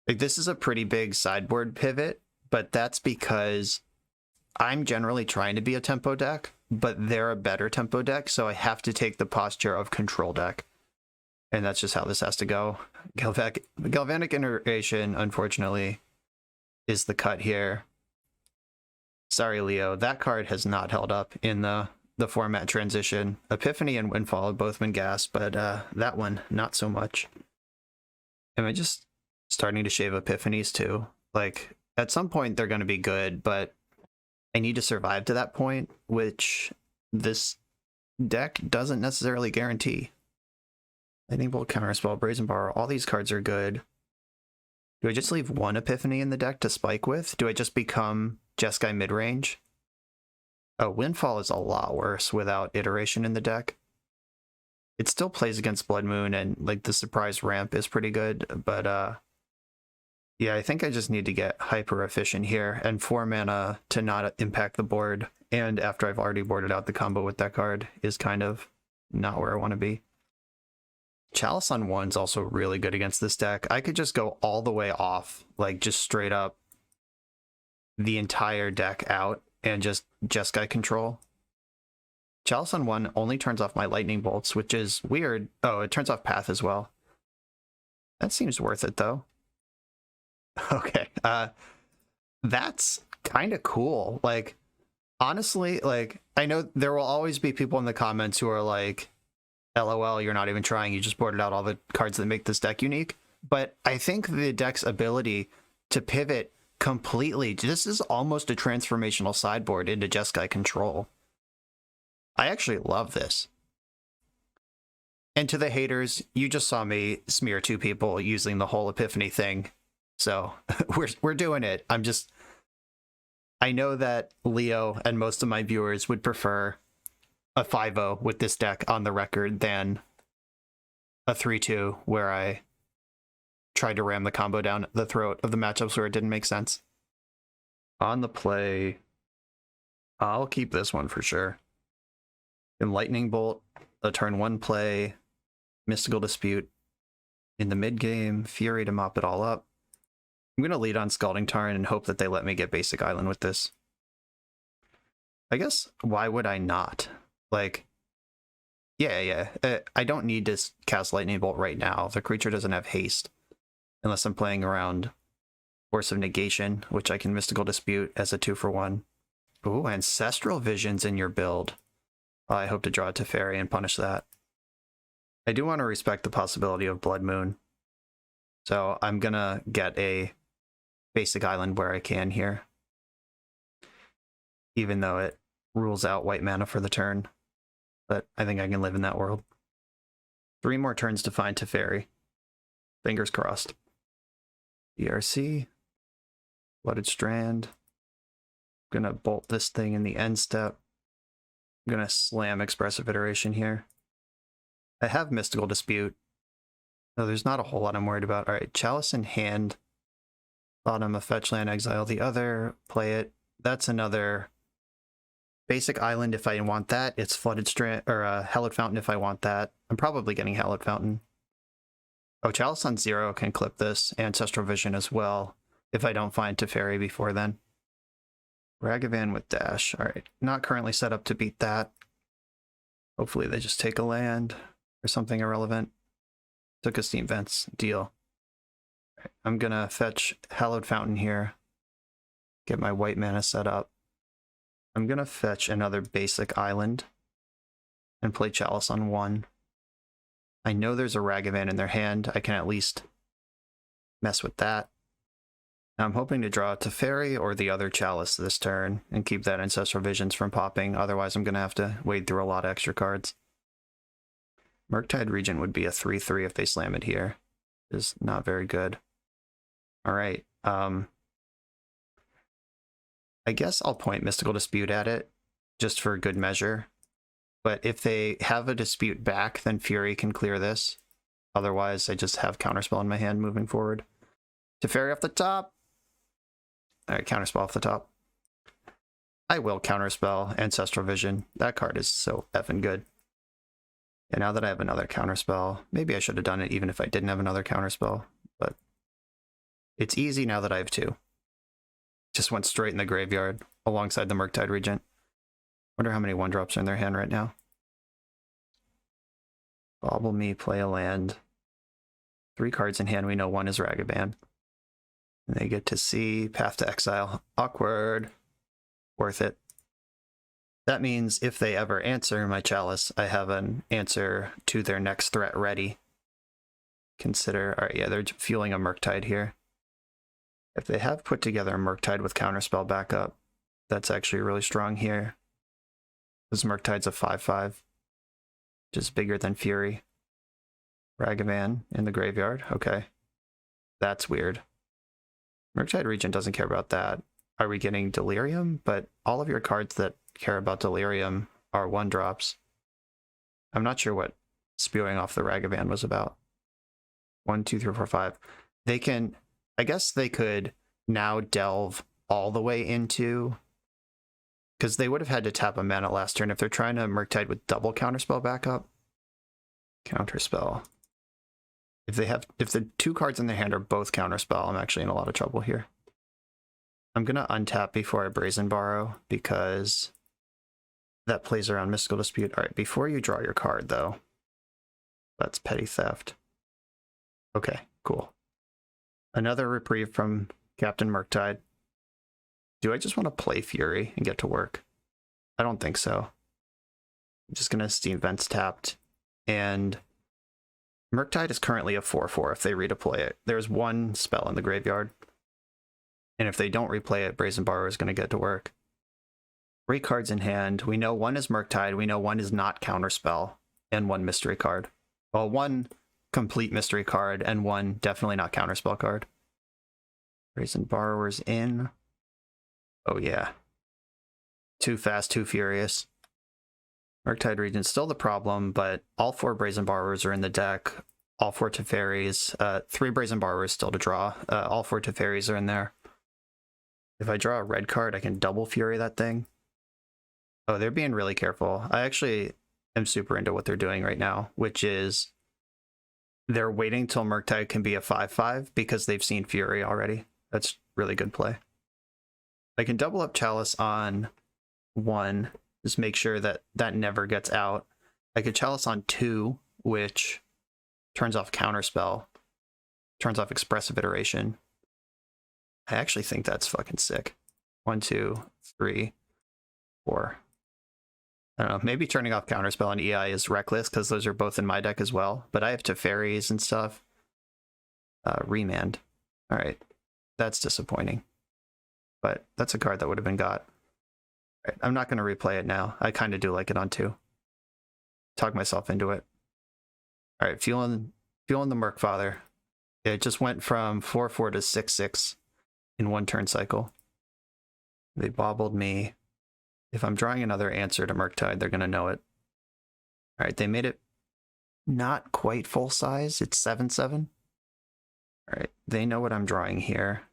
Like, this is a pretty big sideboard pivot, but that's because I'm generally trying to be a tempo deck, but they're a better tempo deck, so I have to take the posture of control deck. And that's just how this has to go. Galvanic Iteration, unfortunately, is the cut here. Sorry, Leo. That card has not held up in the format transition. Epiphany and Windfall have both been gas, but that one, not so much. Am I just starting to shave Epiphanies too? Like, at some point they're going to be good, but I need to survive to that point, which this deck doesn't necessarily guarantee. Lightning Bolt, Counterspell, Brazen Borrower, all these cards are good. Do I just leave one Epiphany in the deck to spike with? Do I just become Jeskai midrange? Oh, Windfall is a lot worse without Iteration in the deck. It still plays against Blood Moon, and like the surprise ramp is pretty good, but yeah, I think I just need to get hyper efficient here, and 4 mana to not impact the board, and after I've already boarded out the combo with that card is kind of not where I want to be. Chalice on 1's also really good against this deck. I could just go all the way off, like just straight up the entire deck out and just Jeskai control. Chalice on 1 only turns off my Lightning Bolts, which is weird. Oh, it turns off Path as well. That seems worth it though. Okay, that's kind of cool. Like, honestly, like, I know there will always be people in the comments who are like, LOL, you're not even trying, you just boarded out all the cards that make this deck unique. But I think the deck's ability to pivot completely, this is almost a transformational sideboard into Jeskai control. I actually love this. And to the haters, you just saw me smear 2 people using the whole Epiphany thing. So we're doing it. I know that Leo and most of my viewers would prefer a 5-0 with this deck on the record than a 3-2 where I tried to ram the combo down the throat of the matchups where it didn't make sense. On the play, I'll keep this one for sure. In Lightning Bolt, a turn 1 play, Mystical Dispute. In the mid game, Fury to mop it all up. I'm going to lead on Scalding Tarn and hope that they let me get Basic Island with this. I guess, why would I not? Like, yeah. I don't need to cast Lightning Bolt right now. The creature doesn't have haste. Unless I'm playing around Force of Negation, which I can Mystical Dispute as a 2-for-1. Ooh, Ancestral Vision's in your build. I hope to draw a Teferi and punish that. I do want to respect the possibility of Blood Moon. So I'm going to get a Basic Island where I can here. Even though it rules out white mana for the turn. But I think I can live in that world. 3 more turns to find Teferi. Fingers crossed. ERC. Blooded Strand. I'm going to bolt this thing in the end step. I'm going to slam Expressive Iteration here. I have Mystical Dispute. No, there's not a whole lot I'm worried about. Alright, Chalice in hand. Bottom of Fetch Land, exile the other. Play it. That's another Basic Island if I want that. It's Flooded Strand, or Hallowed Fountain if I want that. I'm probably getting Hallowed Fountain. Oh, Chalice on 0 can clip this. Ancestral Vision as well, if I don't find Teferi before then. Ragavan with Dash. Alright, not currently set up to beat that. Hopefully they just take a land or something irrelevant. Took a Steam Vents. Deal. Right, I'm gonna fetch Hallowed Fountain here. Get my white mana set up. I'm gonna fetch another Basic Island and play Chalice on 1. I know there's a Ragavan in their hand. I can at least mess with that. Now I'm hoping to draw a Teferi or the other Chalice this turn and keep that Ancestral Visions from popping. Otherwise I'm gonna have to wade through a lot of extra cards. Murktide Regent would be a 3/3 if they slam it here. Is not very good. Alright, I guess I'll point Mystical Dispute at it, just for good measure. But if they have a dispute back, then Fury can clear this. Otherwise, I just have Counterspell in my hand moving forward. Teferi off the top! Alright, Counterspell off the top. I will Counterspell Ancestral Vision. That card is so effing good. And now that I have another Counterspell, maybe I should have done it even if I didn't have another Counterspell. But it's easy now that I have 2. Just went straight in the graveyard alongside the Murktide Regent. Wonder how many 1-drops are in their hand right now. Bobble me, play a land. 3 cards in hand, we know 1 is Ragavan. And they get to see Path to Exile. Awkward. Worth it. That means if they ever answer my Chalice, I have an answer to their next threat ready. Consider, alright, yeah, they're fueling a Murktide here. If they have put together a Murktide with Counterspell backup, that's actually really strong here. This Murktide's a 5/5, which is bigger than Fury. Ragavan in the graveyard, okay. That's weird. Murktide Regent doesn't care about that. Are we getting Delirium? But all of your cards that care about Delirium are 1-drops. I'm not sure what spewing off the Ragavan was about. 1, 2, 3, 4, 5. They can, I guess they could now delve all the way into, because they would have had to tap a mana last turn if they're trying to Murktide with double Counterspell backup. Counterspell. If the 2 cards in their hand are both Counterspell, I'm actually in a lot of trouble here. I'm gonna untap before I Brazen Borrow because that plays around Mystical Dispute. Alright, before you draw your card though, that's Petty Theft. Okay, cool. Another reprieve from Captain Murktide. Do I just want to play Fury and get to work? I don't think so. I'm just gonna Steam Vents tapped, and Murktide is currently a 4/4 if they redeploy it. There's 1 spell in the graveyard. And if they don't replay it, Brazen Borrower is going to get to work. 3 cards in hand. We know 1 is Murktide. We know 1 is not Counterspell. And 1 mystery card. Well, 1 complete mystery card and 1 definitely not Counterspell card. Brazen Borrower's in. Oh yeah. Too fast, too furious. Murktide Regent's still the problem, but all 4 Brazen Borrowers are in the deck. all 4 Teferis. 3 Brazen Borrowers still to draw. All 4 Teferis are in there. If I draw a red card, I can double Fury that thing. Oh, they're being really careful. I actually am super into what they're doing right now, which is they're waiting till Murktide can be a 5/5 because they've seen Fury already. That's really good play. I can double up Chalice on 1, just make sure that that never gets out. I could Chalice on 2, which turns off Counterspell, turns off Expressive Iteration. I actually think that's fucking sick. 1, 2, 3, 4. I don't know, maybe turning off Counterspell and EI is reckless because those are both in my deck as well, but I have Teferis and stuff. Remand. All right, that's disappointing, but that's a card that would have been got. All right, I'm not going to replay it now. I kind of do like it on 2. Talk myself into it. All right, feeling the Merkfather. It just went from 4/4 to 6/6 in 1 turn cycle. They bobbled me. If I'm drawing another answer to Murktide, they're going to know it. All right, they made it not quite full size. It's 7/7. All right, they know what I'm drawing here.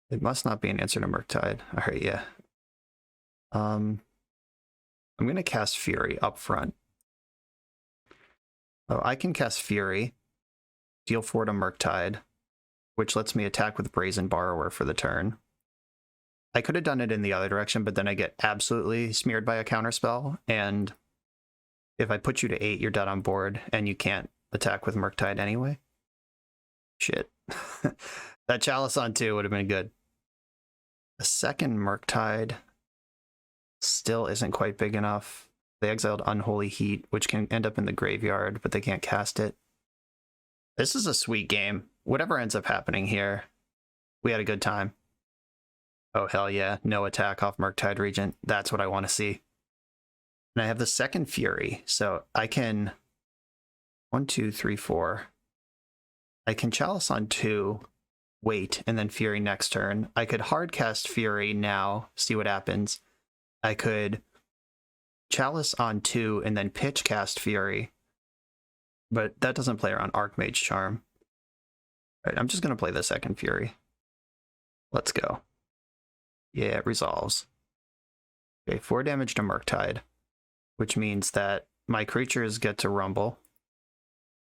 It must not be an answer to Murktide. All right, yeah. I'm going to cast Fury up front. Oh, I can cast Fury, deal 4 to Murktide, which lets me attack with Brazen Borrower for the turn. I could have done it in the other direction, but then I get absolutely smeared by a counterspell, and if I put you to 8, you're dead on board, and you can't attack with Murktide anyway. Shit. That Chalice on 2 would have been good. A second Murktide still isn't quite big enough. They exiled Unholy Heat, which can end up in the graveyard, but they can't cast it. This is a sweet game. Whatever ends up happening here, we had a good time. Oh, hell yeah. No attack off Murktide Regent. That's what I want to see. And I have the second Fury, so I can 1, 2, 3, 4. I can Chalice on 2, wait, and then Fury next turn. I could hard cast Fury now, see what happens. I could Chalice on 2 and then pitch cast Fury, but that doesn't play around Archmage Charm. All right, I'm just going to play the second Fury. Let's go. Yeah, it resolves. Okay, 4 damage to Murktide, which means that my creatures get to rumble,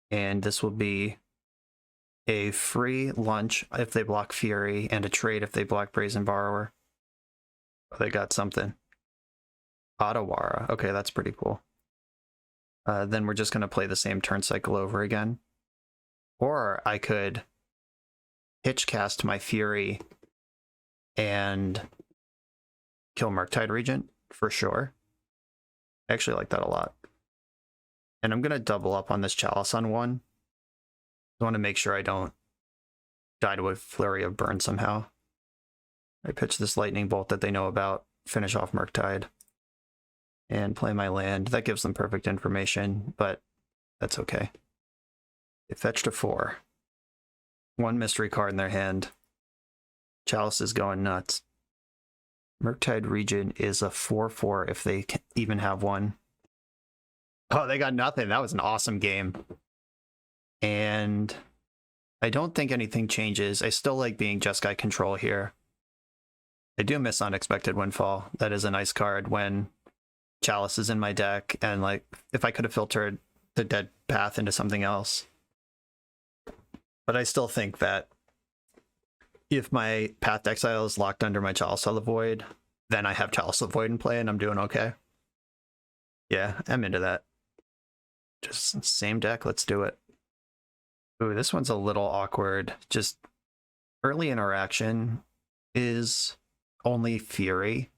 and this will be a free lunch if they block Fury, and a trade if they block Brazen Borrower. Oh, they got something. Otawara. Okay, that's pretty cool. Then we're just going to play the same turn cycle over again. Or I could pitch cast my Fury and kill Murktide Regent for sure. I actually like that a lot. And I'm going to double up on this Chalice on 1. I want to make sure I don't die to a Flurry of Burn somehow. I pitch this Lightning Bolt that they know about, finish off Murktide, and play my land. That gives them perfect information, but that's okay. They fetched a 4. 1 mystery card in their hand. Chalice is going nuts. Murktide Regent is a 4/4 if they even have one. Oh, they got nothing. That was an awesome game. And I don't think anything changes. I still like being Jeskai control here. I do miss Unexpected Windfall. That is a nice card when Chalice is in my deck, and like if I could have filtered the Dead Path into something else. But I still think that if my Path to Exile is locked under my Chalice of the Void, then I have Chalice of the Void in play and I'm doing okay. Yeah, I'm into that. Just same deck, let's do it. Ooh, this one's a little awkward. Just early interaction is only Fury.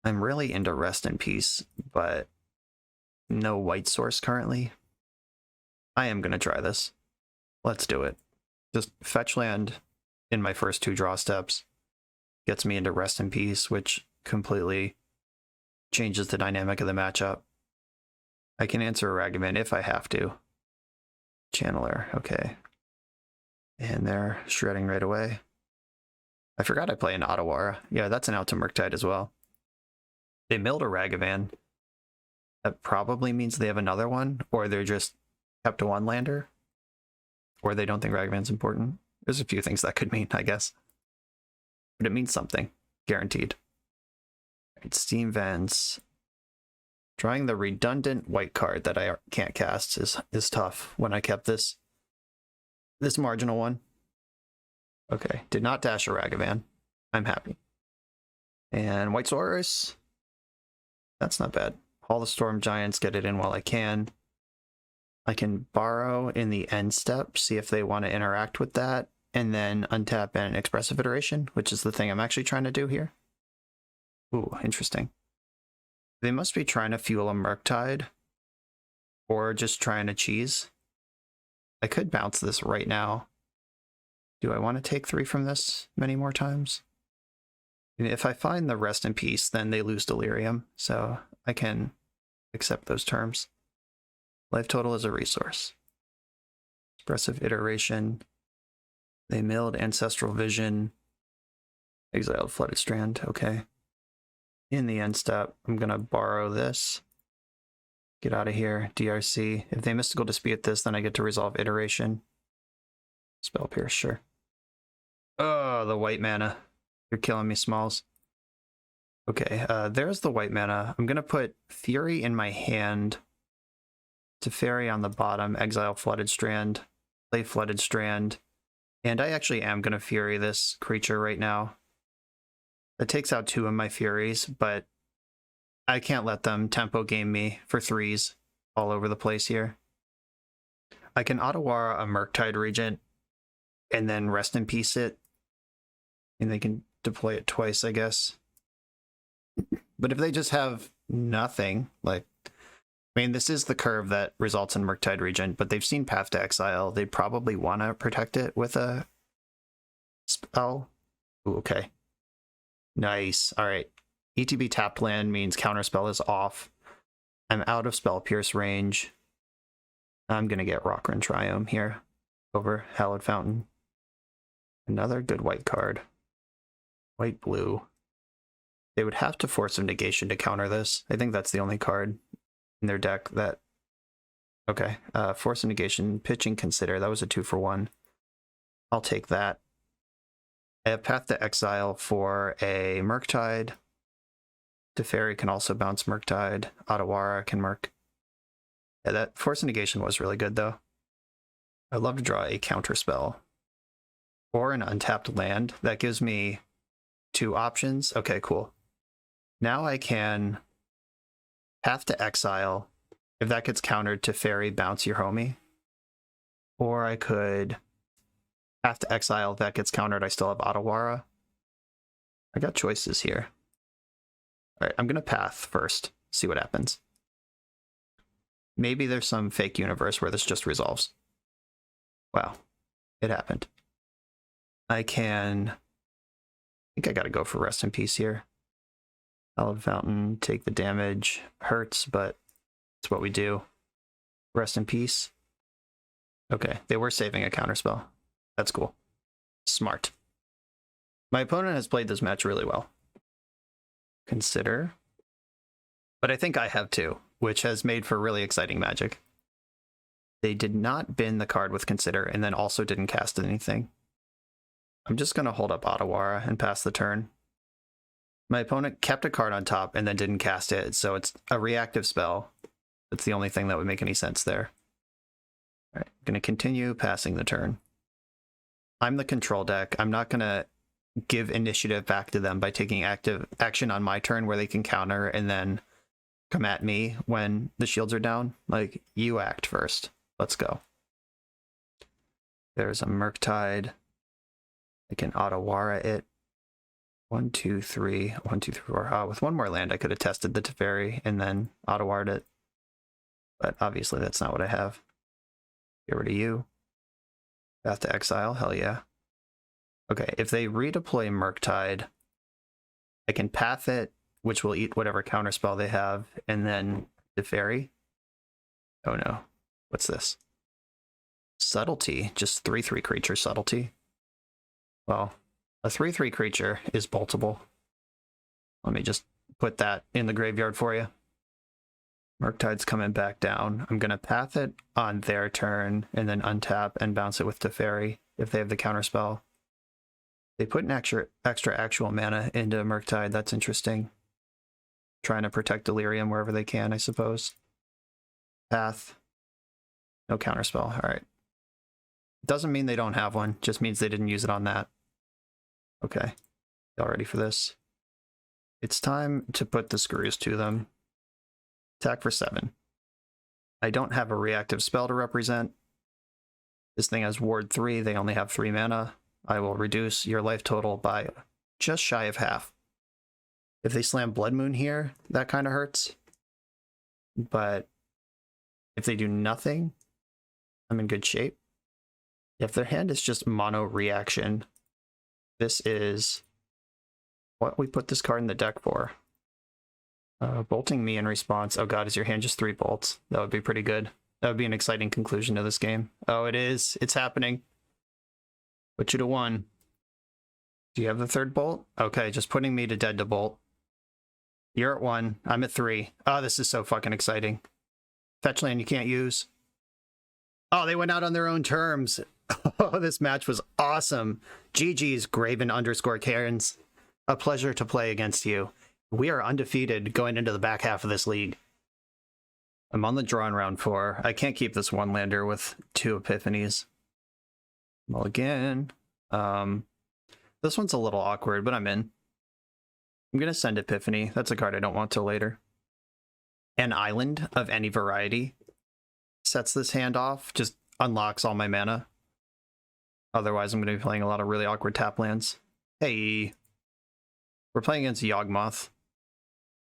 I'm really into Rest in Peace, but no white source currently. I am going to try this. Let's do it. Just fetch land in my first 2 draw steps. Gets me into Rest in Peace, which completely changes the dynamic of the matchup. I can answer a Ragavan if I have to. Channeler, okay. And they're shredding right away. I forgot I play an Otawara. Yeah, that's an out to Murktide as well. They milled a Ragavan. That probably means they have another one, or they're just kept to 1 lander. Or they don't think Ragavan's important. There's a few things that could mean, I guess. But it means something. Guaranteed. Right, Steam Vents. Drawing the redundant white card that I can't cast is tough when I kept this marginal one. Okay, did not dash a Ragavan. I'm happy. And White Saurus. That's not bad. Haul the Storm Giants, get it in while I can. I can borrow in the end step, see if they want to interact with that, and then untap an Expressive Iteration, which is the thing I'm actually trying to do here. Ooh, interesting. They must be trying to fuel a Murktide, or just trying to cheese. I could bounce this right now. Do I want to take 3 from this many more times? And if I find the Rest in Peace, then they lose Delirium, so I can accept those terms. Life total is a resource. Expressive Iteration. They milled Ancestral Vision. Exiled Flooded Strand, okay. In the end step, I'm going to borrow this. Get out of here, DRC. If they Mystical Dispute this, then I get to resolve Iteration. Spell Pierce, sure. Oh, the white mana. You're killing me, Smalls. Okay, there's the white mana. I'm going to put Fury in my hand. Teferi on the bottom. Exile Flooded Strand. Play Flooded Strand. And I actually am going to Fury this creature right now. That takes out 2 of my Furies, but I can't let them tempo game me for 3s all over the place here. I can Otawara a Murktide Regent and then Rest in Peace it. And they can deploy it twice, I guess. But if they just have nothing, like, I mean, this is the curve that results in Murktide Regent, but they've seen Path to Exile. They'd probably want to protect it with a spell. Ooh, okay. Nice. All right. ETB tapped land means Counterspell is off. I'm out of Spell Pierce range. I'm going to get Rockran Triome here over Hallowed Fountain. Another good white card. White-blue. They would have to Force of Negation to counter this. I think that's the only card in their deck that... Okay. Force of Negation, pitching Consider. That was a 2-for-1. I'll take that. I have Path to Exile for a Murktide. Teferi can also bounce Murktide. Otawara can Murk. Yeah, that Force of Negation was really good, though. I'd love to draw a counter spell. Or an untapped land. That gives me 2 options. Okay, cool. Now I can Path to Exile. If that gets countered, Teferi, bounce your homie. Or I could Path to Exile. If that gets countered, I still have Otawara. I got choices here. Alright, I'm going to Path first. See what happens. Maybe there's some fake universe where this just resolves. Wow. It happened. I think I gotta go for Rest in Peace here. Hallowed Fountain, take the damage. Hurts, but it's what we do. Rest in Peace. Okay, they were saving a counterspell. That's cool. Smart. My opponent has played this match really well. Consider. But I think I have too, which has made for really exciting Magic. They did not bin the card with Consider and then also didn't cast anything. I'm just going to hold up Otawara and pass the turn. My opponent kept a card on top and then didn't cast it, so it's a reactive spell. That's the only thing that would make any sense there. All right, I'm going to continue passing the turn. I'm the control deck. I'm not going to give initiative back to them by taking active action on my turn where they can counter and then come at me when the shields are down. Like, you act first. Let's go. There's a Murktide. I can Otawara it. 1, 2, 3. 1, 2, 3, 4. With one more land, I could have tested the Teferi and then Ottawared it. But obviously, that's not what I have. Get rid of you. Path to Exile. Hell yeah. Okay, if they redeploy Murktide, I can Path it, which will eat whatever counterspell they have, and then Teferi. Oh no. What's this? Subtlety. Just 3/3 creature subtlety. Well, a 3/3 creature is boltable. Let me just put that in the graveyard for you. Murktide's coming back down. I'm going to path it on their turn and then untap and bounce it with Teferi if they have the counterspell. They put an extra actual mana into Murktide. That's interesting. Trying to protect Delirium wherever they can, I suppose. Path. No counterspell. All right. Doesn't mean they don't have one. Just means they didn't use it on that. Okay. Y'all ready for this? It's time to put the screws to them. Attack for 7. I don't have a reactive spell to represent. This thing has Ward 3. They only have 3 mana. I will reduce your life total by just shy of half. If they slam Blood Moon here, that kind of hurts. But if they do nothing, I'm in good shape. If their hand is just mono reaction, this is what we put this card in the deck for. Bolting me in response. Oh god, is your hand just 3 bolts? That would be pretty good. That would be an exciting conclusion to this game. Oh, it is. It's happening. Put you to 1. Do you have the 3rd bolt? Okay, just putting me to dead to bolt. You're at 1. I'm at 3. Oh, this is so fucking exciting. Fetch land you can't use. Oh, they went out on their own terms. Oh, this match was awesome. GG's Graven_Cairns. A pleasure to play against you. We are undefeated going into the back half of this league. I'm on the draw in round 4. I can't keep this 1-lander with 2 Epiphanies. Well, again, this one's a little awkward, but I'm in. I'm going to send Epiphany. That's a card I don't want till later. An island of any variety sets this hand off, just unlocks all my mana. Otherwise, I'm going to be playing a lot of really awkward tap lands. Hey, we're playing against Yawgmoth.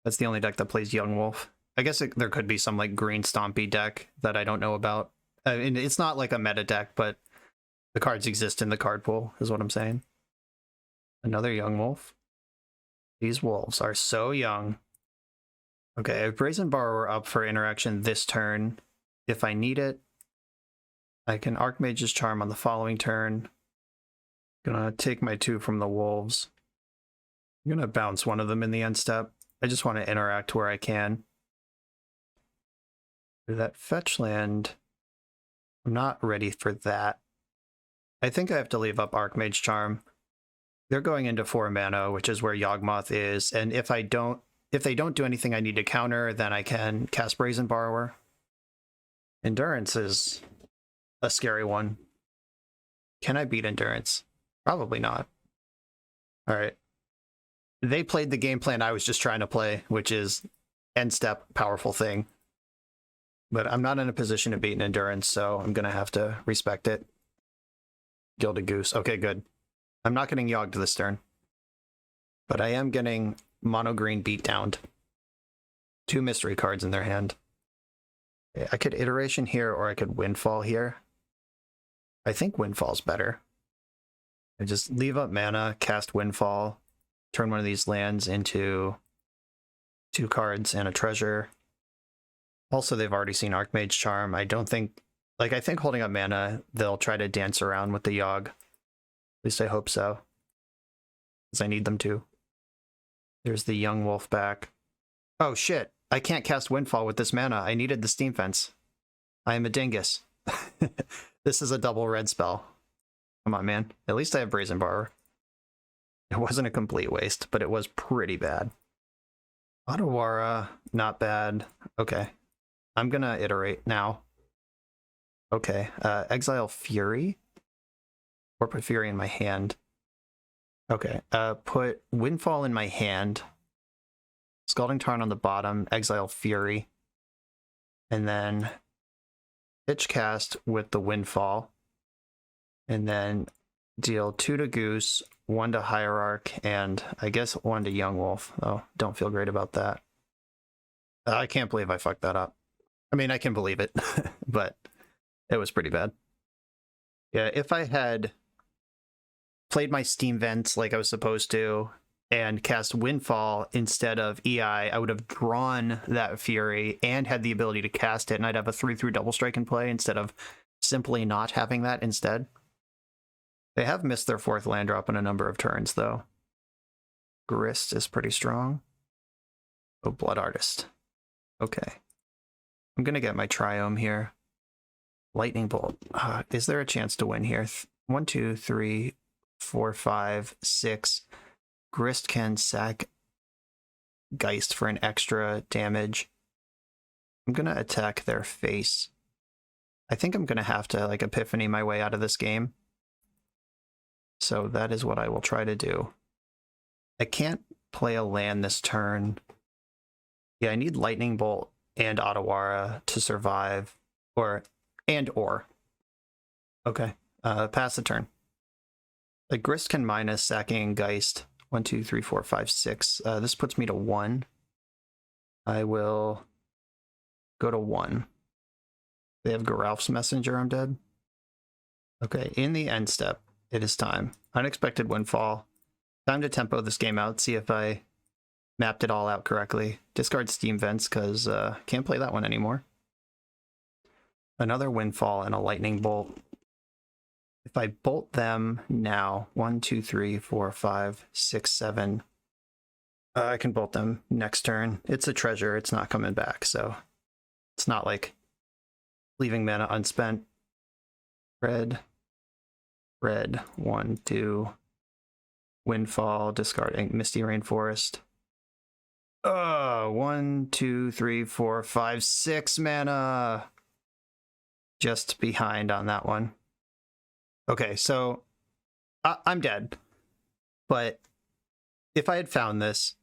That's the only deck that plays Young Wolf. I guess there could be some like green stompy deck that I don't know about. I mean, it's not like a meta deck, but the cards exist in the card pool, is what I'm saying. Another Young Wolf. These wolves are so young. Okay, I have Brazen Borrower up for interaction this turn. If I need it, I can Archmage's Charm on the following turn. Gonna take my 2 from the wolves. I'm gonna bounce one of them in the end step. I just want to interact where I can. That fetch land, I'm not ready for that. I think I have to leave up Archmage Charm. They're going into 4 mana, which is where Yawgmoth is, and if they don't do anything I need to counter, then I can cast Brazen Borrower. Endurance is a scary one. Can I beat Endurance? Probably not. Alright. They played the game plan I was just trying to play, which is end step, powerful thing. But I'm not in a position to beat an Endurance, so I'm going to have to respect it. Gilded Goose. Okay, good. I'm not getting Yogged this turn. But I am getting mono green beat downed. 2 mystery cards in their hand. I could Iteration here, or I could Windfall here. I think Windfall's better. I just leave up mana, cast Windfall, turn one of these lands into 2 cards and a treasure. Also, they've already seen Archmage Charm. I don't think... Like, I think holding up mana, they'll try to dance around with the Yogg. At least I hope so. Because I need them to. There's the Young Wolf back. Oh, shit. I can't cast Windfall with this mana. I needed the Steam Fence. I am a dingus. This is a double red spell. Come on, man. At least I have Brazen Borrower. It wasn't a complete waste, but it was pretty bad. Otawara, not bad. Okay. I'm gonna iterate now. Okay. Exile Fury? Or put Fury in my hand. Okay. Put Windfall in my hand. Scalding Tarn on the bottom. Exile Fury. And then pitch cast with the Windfall. And then deal 2 to Goose, 1 to Hierarch, and I guess 1 to Young Wolf. Oh, don't feel great about that. I can't believe I fucked that up. I mean, I can believe it, but it was pretty bad. Yeah, if I had played my Steam Vents like I was supposed to and cast Windfall instead of EI, I would have drawn that Fury and had the ability to cast it, and I'd have a 3/3 double strike in play instead of simply not having that instead. They have missed their 4th land drop in a number of turns, though. Grist is pretty strong. Oh, Blood Artist. Okay. I'm going to get my Triome here. Lightning Bolt. Is there a chance to win here? 1, 2, 3, 4, 5, 6. Grist can sack Geist for an extra damage. I'm going to attack their face. I think I'm going to have to like Epiphany my way out of this game. So that is what I will try to do. I can't play a land this turn. Yeah, I need Lightning Bolt and Otawara to survive. Or. Okay, pass the turn. The Grist can minus sacking Geist. 1, 2, 3, 4, 5, 6. This puts me to 1. I will go to 1. They have Geralf's Messenger, I'm dead. Okay, in the end step, it is time. Unexpected Windfall. Time to tempo this game out, see if I mapped it all out correctly. Discard Steam Vents, because can't play that one anymore. Another Windfall and a Lightning Bolt. If I bolt them now, 1, 2, 3, 4, 5, 6, 7, I can bolt them next turn. It's a treasure, it's not coming back, so it's not like leaving mana unspent. Red, 1, 2, Windfall, discarding Misty Rainforest. 1, 2, 3, 4, 5, 6 mana. Just behind on that one. Okay, so I'm dead. But if I had found this,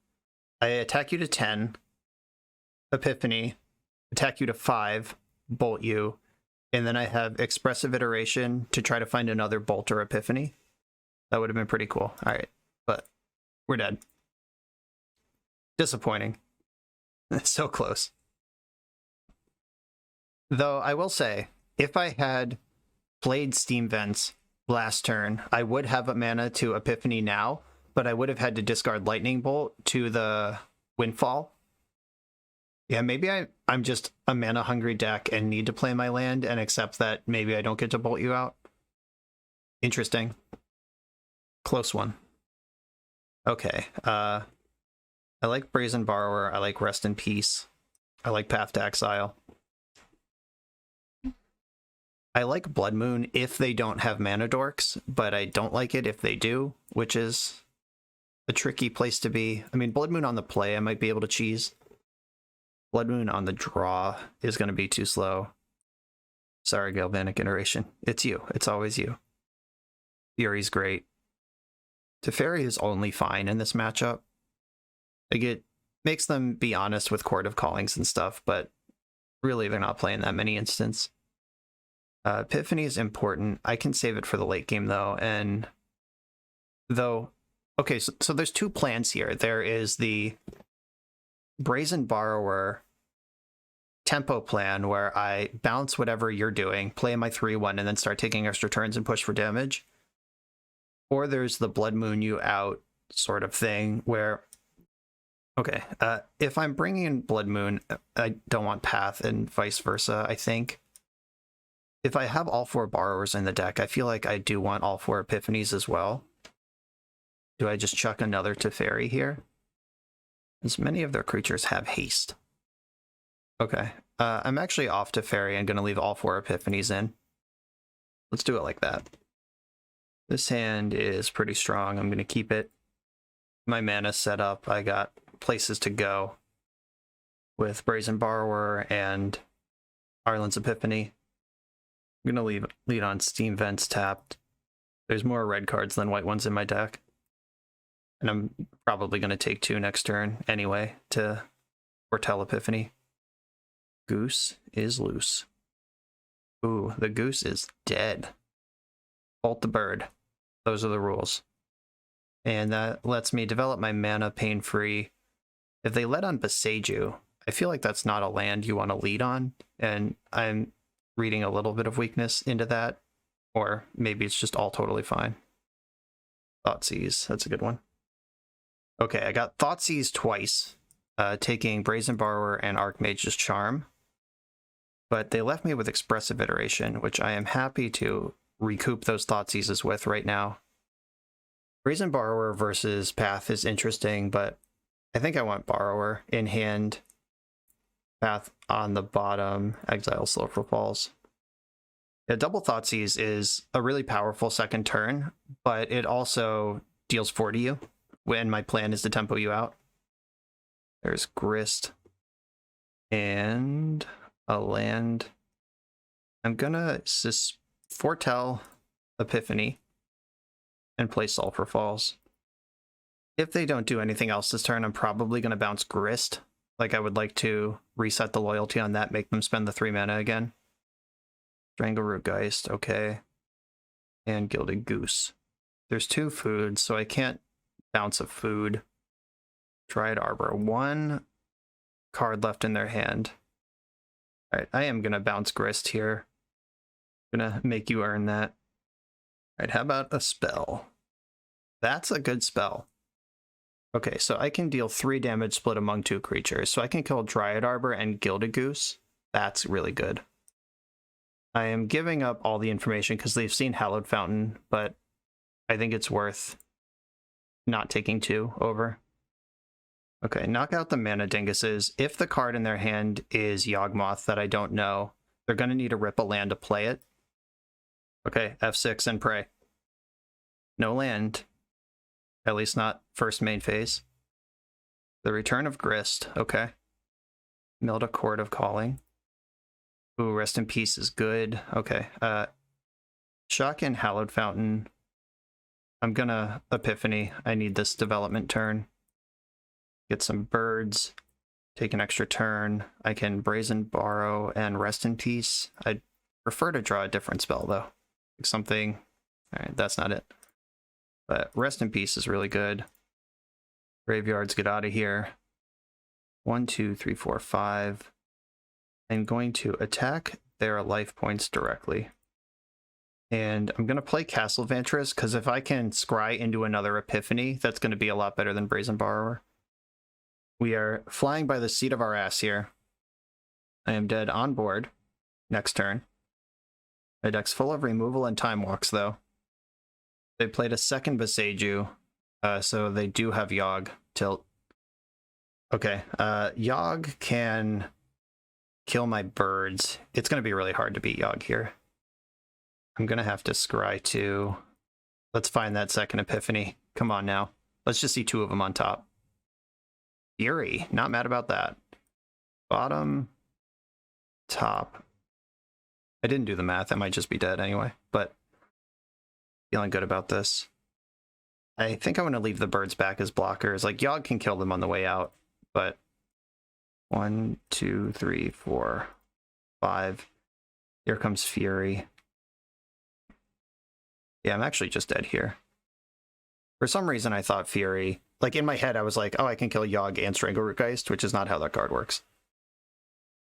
I attack you to 10, Epiphany, attack you to 5, bolt you, and then I have Expressive Iteration to try to find another bolt or Epiphany. That would have been pretty cool. All right, but we're dead. Disappointing. It's so close. Though I will say, if I had played Steam Vents last turn, I would have a mana to Epiphany now, but I would have had to discard Lightning Bolt to the Windfall. Yeah, maybe I'm just a mana-hungry deck and need to play my land and accept that maybe I don't get to bolt you out. Interesting. Close one. Okay, I like Brazen Borrower, I like Rest in Peace, I like Path to Exile. I like Blood Moon if they don't have mana dorks, but I don't like it if they do, which is a tricky place to be. I mean, Blood Moon on the play, I might be able to cheese. Blood Moon on the draw is going to be too slow. Sorry, Galvanic Iteration. It's you. It's always you. Fury's great. Teferi is only fine in this matchup. Like, it makes them be honest with Court of Callings and stuff, but really they're not playing that many instants. Epiphany is important. I can save it for the late game, though. And though, okay, so there's two plans here. There is the Brazen Borrower tempo plan where I bounce whatever you're doing, play my 3/1, and then start taking extra turns and push for damage. Or there's the Blood Moon you out sort of thing where, okay, if I'm bringing in Blood Moon, I don't want Path and vice versa, I think. If I have all 4 Borrowers in the deck, I feel like I do want all 4 Epiphanies as well. Do I just chuck another Teferi here? As many of their creatures have haste. Okay, I'm actually off Teferi and going to leave all 4 Epiphanies in. Let's do it like that. This hand is pretty strong. I'm going to keep it. My mana's set up. I got places to go with Brazen Borrower and Arlen's Epiphany. I'm going to lead on Steam Vents tapped. There's more red cards than white ones in my deck. And I'm probably going to take 2 next turn anyway to foretell Epiphany. Goose is loose. Ooh, the goose is dead. Bolt the bird. Those are the rules. And that lets me develop my mana pain-free. If they let on Beseiju, I feel like that's not a land you want to lead on. And I'm reading a little bit of weakness into that. Or maybe it's just all totally fine. Thoughtseize, that's a good one. Okay, I got Thoughtseize twice, taking Brazen Borrower and Archmage's Charm. But they left me with Expressive Iteration, which I am happy to recoup those Thoughtseizes with right now. Brazen Borrower versus Path is interesting, but I think I want Borrower in hand. Path on the bottom, exile Sulfur Falls. Yeah, double Thoughtseize is a really powerful second turn, but it also deals 4 to you when my plan is to tempo you out. There's Grist and a land. I'm gonna foretell Epiphany and play Sulfur Falls. If they don't do anything else this turn, I'm probably gonna bounce Grist. Like, I would like to reset the loyalty on that, make them spend the 3 mana again. Strangleroot Geist, okay. And Gilded Goose. There's 2 foods, so I can't bounce a food. Dryad Arbor, 1 card left in their hand. Alright, I am gonna bounce Grist here. Gonna make you earn that. Alright, how about a spell? That's a good spell. Okay, so I can deal 3 damage split among 2 creatures. So I can kill Dryad Arbor and Gilded Goose. That's really good. I am giving up all the information because they've seen Hallowed Fountain, but I think it's worth not taking 2 over. Okay, knock out the Mana Dinguses. If the card in their hand is Yawgmoth that I don't know, they're going to need to rip a land to play it. Okay, F6 and pray. No land. At least not first main phase. The Return of Grist, okay. Milda Chord of Calling. Ooh, Rest in Peace is good. Okay. Shock and Hallowed Fountain. I'm gonna Epiphany. I need this development turn. Get some birds. Take an extra turn. I can Brazen Borrow and Rest in Peace. I'd prefer to draw a different spell, though. Like something... Alright, that's not it. But Rest in Peace is really good. Graveyards, get out of here. 1, 2, 3, 4, 5. I'm going to attack their life points directly. And I'm going to play Castle Vantress, because if I can scry into another Epiphany, that's going to be a lot better than Brazen Borrower. We are flying by the seat of our ass here. I am dead on board. Next turn. My deck's full of removal and time walks, though. They played a second Boseiju, so they do have Yogg tilt. Okay, Yogg can kill my birds. It's going to be really hard to beat Yogg here. I'm going to have to scry to... Let's find that second Epiphany. Come on now. Let's just see 2 of them on top. Fury, not mad about that. Bottom, top. I didn't do the math. I might just be dead anyway, but feeling good about this. I think I want to leave the birds back as blockers. Like, Yogg can kill them on the way out, but 1, 2, 3, 4, 5. Here comes Fury. Yeah, I'm actually just dead here. For some reason, I thought Fury... Like, in my head, I was like, oh, I can kill Yogg and Strangleroot Geist, which is not how that card works.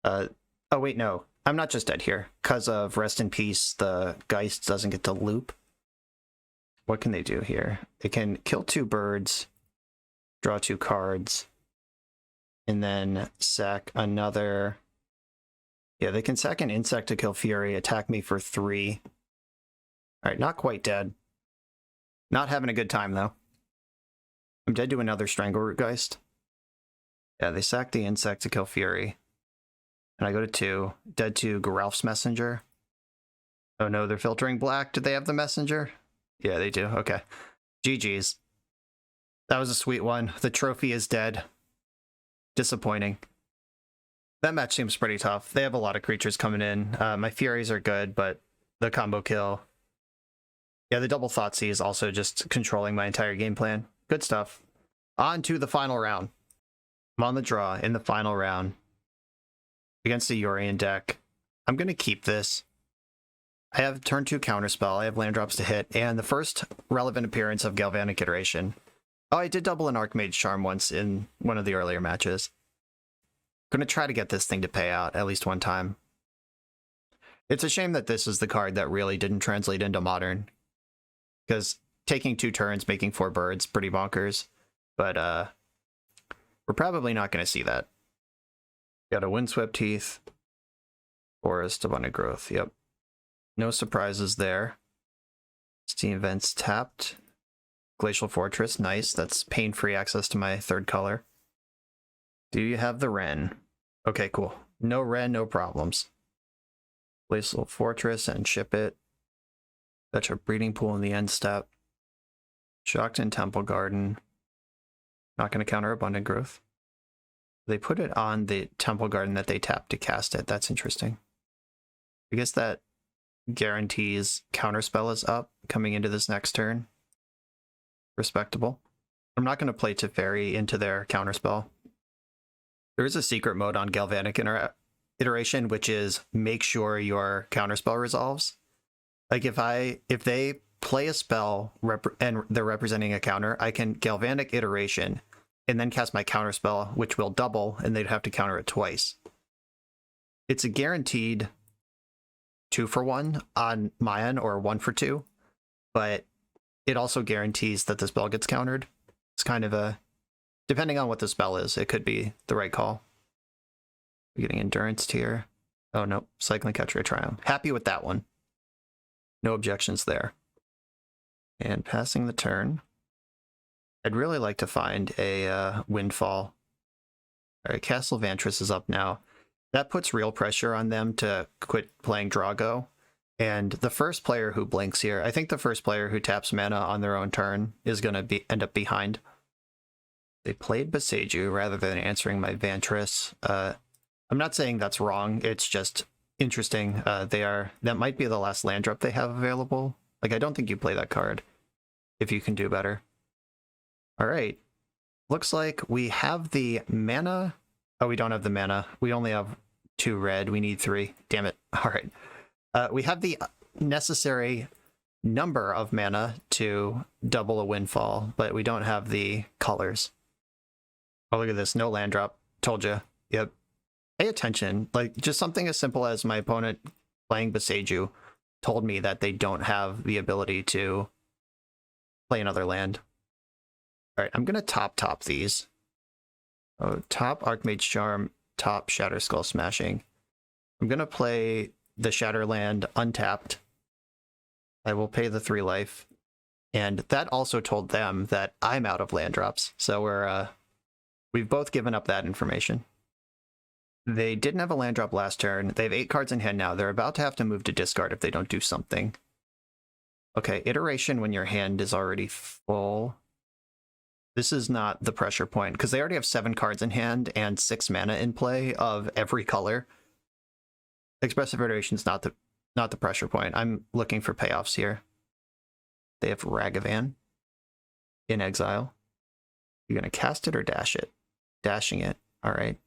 Oh, wait, no. I'm not just dead here. Because of Rest in Peace, the Geist doesn't get to loop. What can they do here? They can kill 2 birds, draw 2 cards, and then sack another... Yeah, they can sack an insect to kill Fury, attack me for 3. Alright, not quite dead. Not having a good time, though. I'm dead to another Strangleroot Geist. Yeah, they sack the insect to kill Fury. And I go to 2. Dead to Geralf's Messenger. Oh no, they're filtering black. Did they have the Messenger? Yeah, they do. Okay. GG's. That was a sweet one. The trophy is dead. Disappointing. That match seems pretty tough. They have a lot of creatures coming in. My Furies are good, but the combo kill... Yeah, the double Thoughtseize is also just controlling my entire game plan. Good stuff. On to the final round. I'm on the draw in the final round. Against the Yorion deck. I'm going to keep this. I have turn 2 counterspell. I have land drops to hit. And the first relevant appearance of Galvanic Iteration. Oh, I did double an Archmage Charm once in one of the earlier matches. I'm going to try to get this thing to pay out at least one time. It's a shame that this is the card that really didn't translate into Modern. Because taking 2 turns, making 4 birds, pretty bonkers. But we're probably not going to see that. Got a Windswept Heath. Forest, Abundant Growth, yep. No surprises there. Steam Vents tapped. Glacial Fortress, nice. That's pain-free access to my 3rd color. Do you have the Wrenn? Okay, cool. No red, no problems. Place a little fortress and ship it. Fetch a breeding pool in the end step. Shockton Temple Garden. Not going to counter Abundant Growth. They put it on the Temple Garden that they tapped to cast it. That's interesting. I guess that guarantees Counterspell is up coming into this next turn. Respectable. I'm not going to play Teferi into their Counterspell. There is a secret mode on Galvanic Iteration, which is make sure your Counterspell resolves. Like if they play a spell and they're representing a counter, I can Galvanic Iteration and then cast my Counterspell, which will double, and they'd have to counter it twice. It's a guaranteed 2-for-1 on my end, or 1-for-2, but it also guarantees that the spell gets countered. It's kind of a, depending on what the spell is, it could be the right call. We're getting Endurance Tier. Oh no, Cycling Catcher Triumph. Happy with that one. No objections there. And passing the turn. I'd really like to find a Windfall. All right, Castle Vantress is up now. That puts real pressure on them to quit playing Drago. And the first player who blinks here, I think the first player who taps mana on their own turn is going to end up behind. They played Boseiju rather than answering my Vantress. I'm not saying that's wrong. It's just interesting. That might be the last land drop they have available. Like, I don't think you play that card if you can do better. All right. Looks like we have the mana. Oh, we don't have the mana. We only have 2 red. We need 3. Damn it. All right. We have the necessary number of mana to double a Windfall, but we don't have the colors. Oh, look at this. No land drop. Told you. Yep. Pay attention. Like, just something as simple as my opponent playing Boseiju told me that they don't have the ability to play another land. All right, I'm going to top these. Oh, top Archmage Charm, top Shatter Skull Smashing. I'm going to play the Shatterland untapped. I will pay the 3 life. And that also told them that I'm out of land drops. So we've both given up that information. They didn't have a land drop last turn. They have 8 cards in hand now. They're about to have to move to discard if they don't do something. Okay, Iteration when your hand is already full. This is not the pressure point, because they already have 7 cards in hand and 6 mana in play of every color. Expressive Iteration is not the pressure point. I'm looking for payoffs here. They have Ragavan in exile. You're going to cast it or dash it? Dashing it. All right.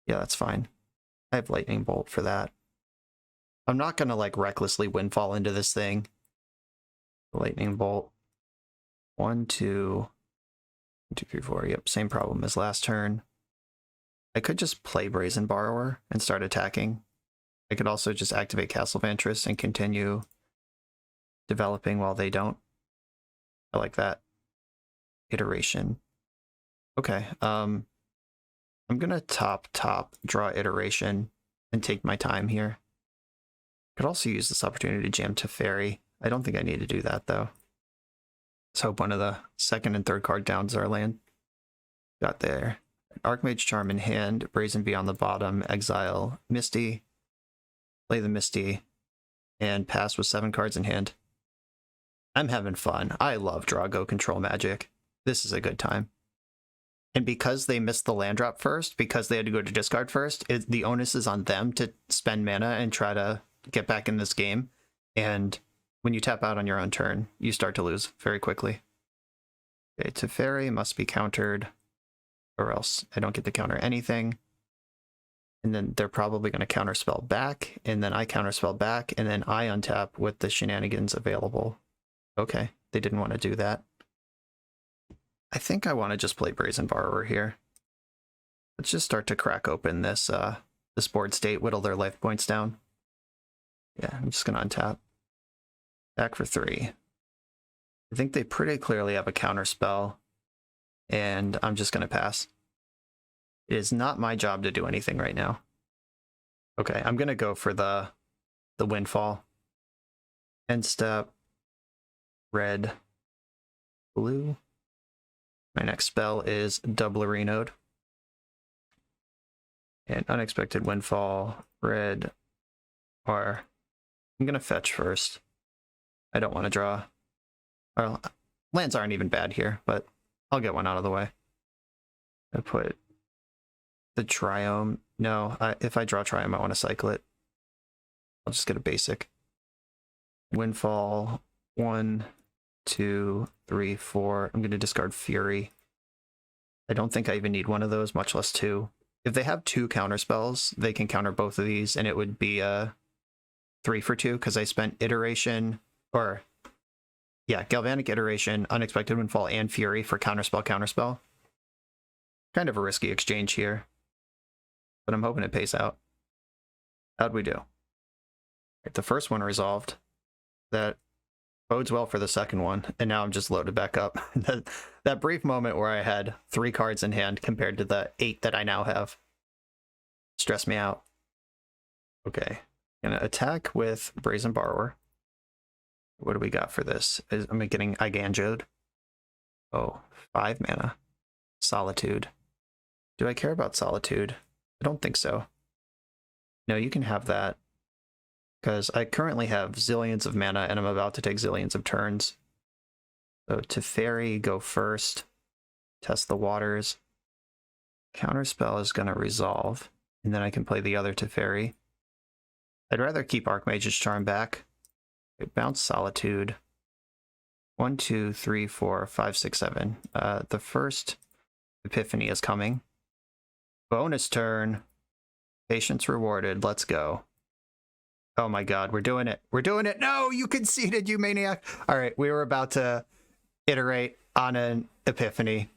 Yeah, that's fine. I have Lightning Bolt for that. I'm not going to like recklessly Windfall into this thing. Lightning Bolt. 1, 2, 2, 3, 4. Yep, same problem as last turn. I could just play Brazen Borrower and start attacking. I could also just activate Castle Vantress and continue developing while they don't. I like that. Iteration. Okay, I'm gonna top, draw Iteration, and take my time here. Could also use this opportunity to jam Teferi. I don't think I need to do that, though. Let's hope one of the second and third card downs our land. Got there. Archmage Charm in hand, Brazen Bee on the bottom, exile Misty, play the Misty, and pass with 7 cards in hand. I'm having fun. I love Drago control magic. This is a good time. And because they missed the land drop first, because they had to go to discard first, the onus is on them to spend mana and try to get back in this game. And when you tap out on your own turn, you start to lose very quickly. Okay, Teferi must be countered, or else I don't get to counter anything. And then they're probably going to counterspell back, and then I counterspell back, and then I untap with the shenanigans available. Okay, they didn't want to do that. I think I want to just play Brazen Borrower here. Let's just start to crack open this this board state, whittle their life points down. Yeah, I'm just going to untap. Back for 3. I think they pretty clearly have a counter spell, and I'm just going to pass. It is not my job to do anything right now. Okay, I'm going to go for the Windfall. End step. Red. Blue. My next spell is Doublery Node. And Unexpected Windfall, red, or I'm gonna fetch first. I don't want to draw. Well, lands aren't even bad here, but I'll get one out of the way. I put the Triome. No, if I draw Triome, I want to cycle it. I'll just get a basic. Windfall, 1, 2, 3, 4. I'm going to discard Fury. I don't think I even need one of those, much less 2. If they have 2 counter spells, they can counter both of these, and it would be a 3 for 2, because I spent Iteration, or yeah, Galvanic Iteration, Unexpected Windfall, and Fury for counterspell, counterspell. Kind of a risky exchange here, but I'm hoping it pays out. How'd we do? The first one resolved. That bodes well for the second one, and now I'm just loaded back up. that brief moment where I had 3 cards in hand compared to the 8 that I now have stressed me out. Okay, gonna attack with Brazen Borrower. What do we got for this? Am I getting Iganjoed? Oh, 5 mana. Solitude. Do I care about Solitude? I don't think so. No, you can have that. Because I currently have zillions of mana and I'm about to take zillions of turns. So Teferi, go first. Test the waters. Counterspell is going to resolve. And then I can play the other Teferi. I'd rather keep Archmage's Charm back. Okay, bounce Solitude. 1, 2, 3, 4, 5, 6, 7. The first Epiphany is coming. Bonus turn. Patience rewarded. Let's go. Oh my god, we're doing it. We're doing it. No, you conceded, you maniac. All right, we were about to iterate on an Epiphany.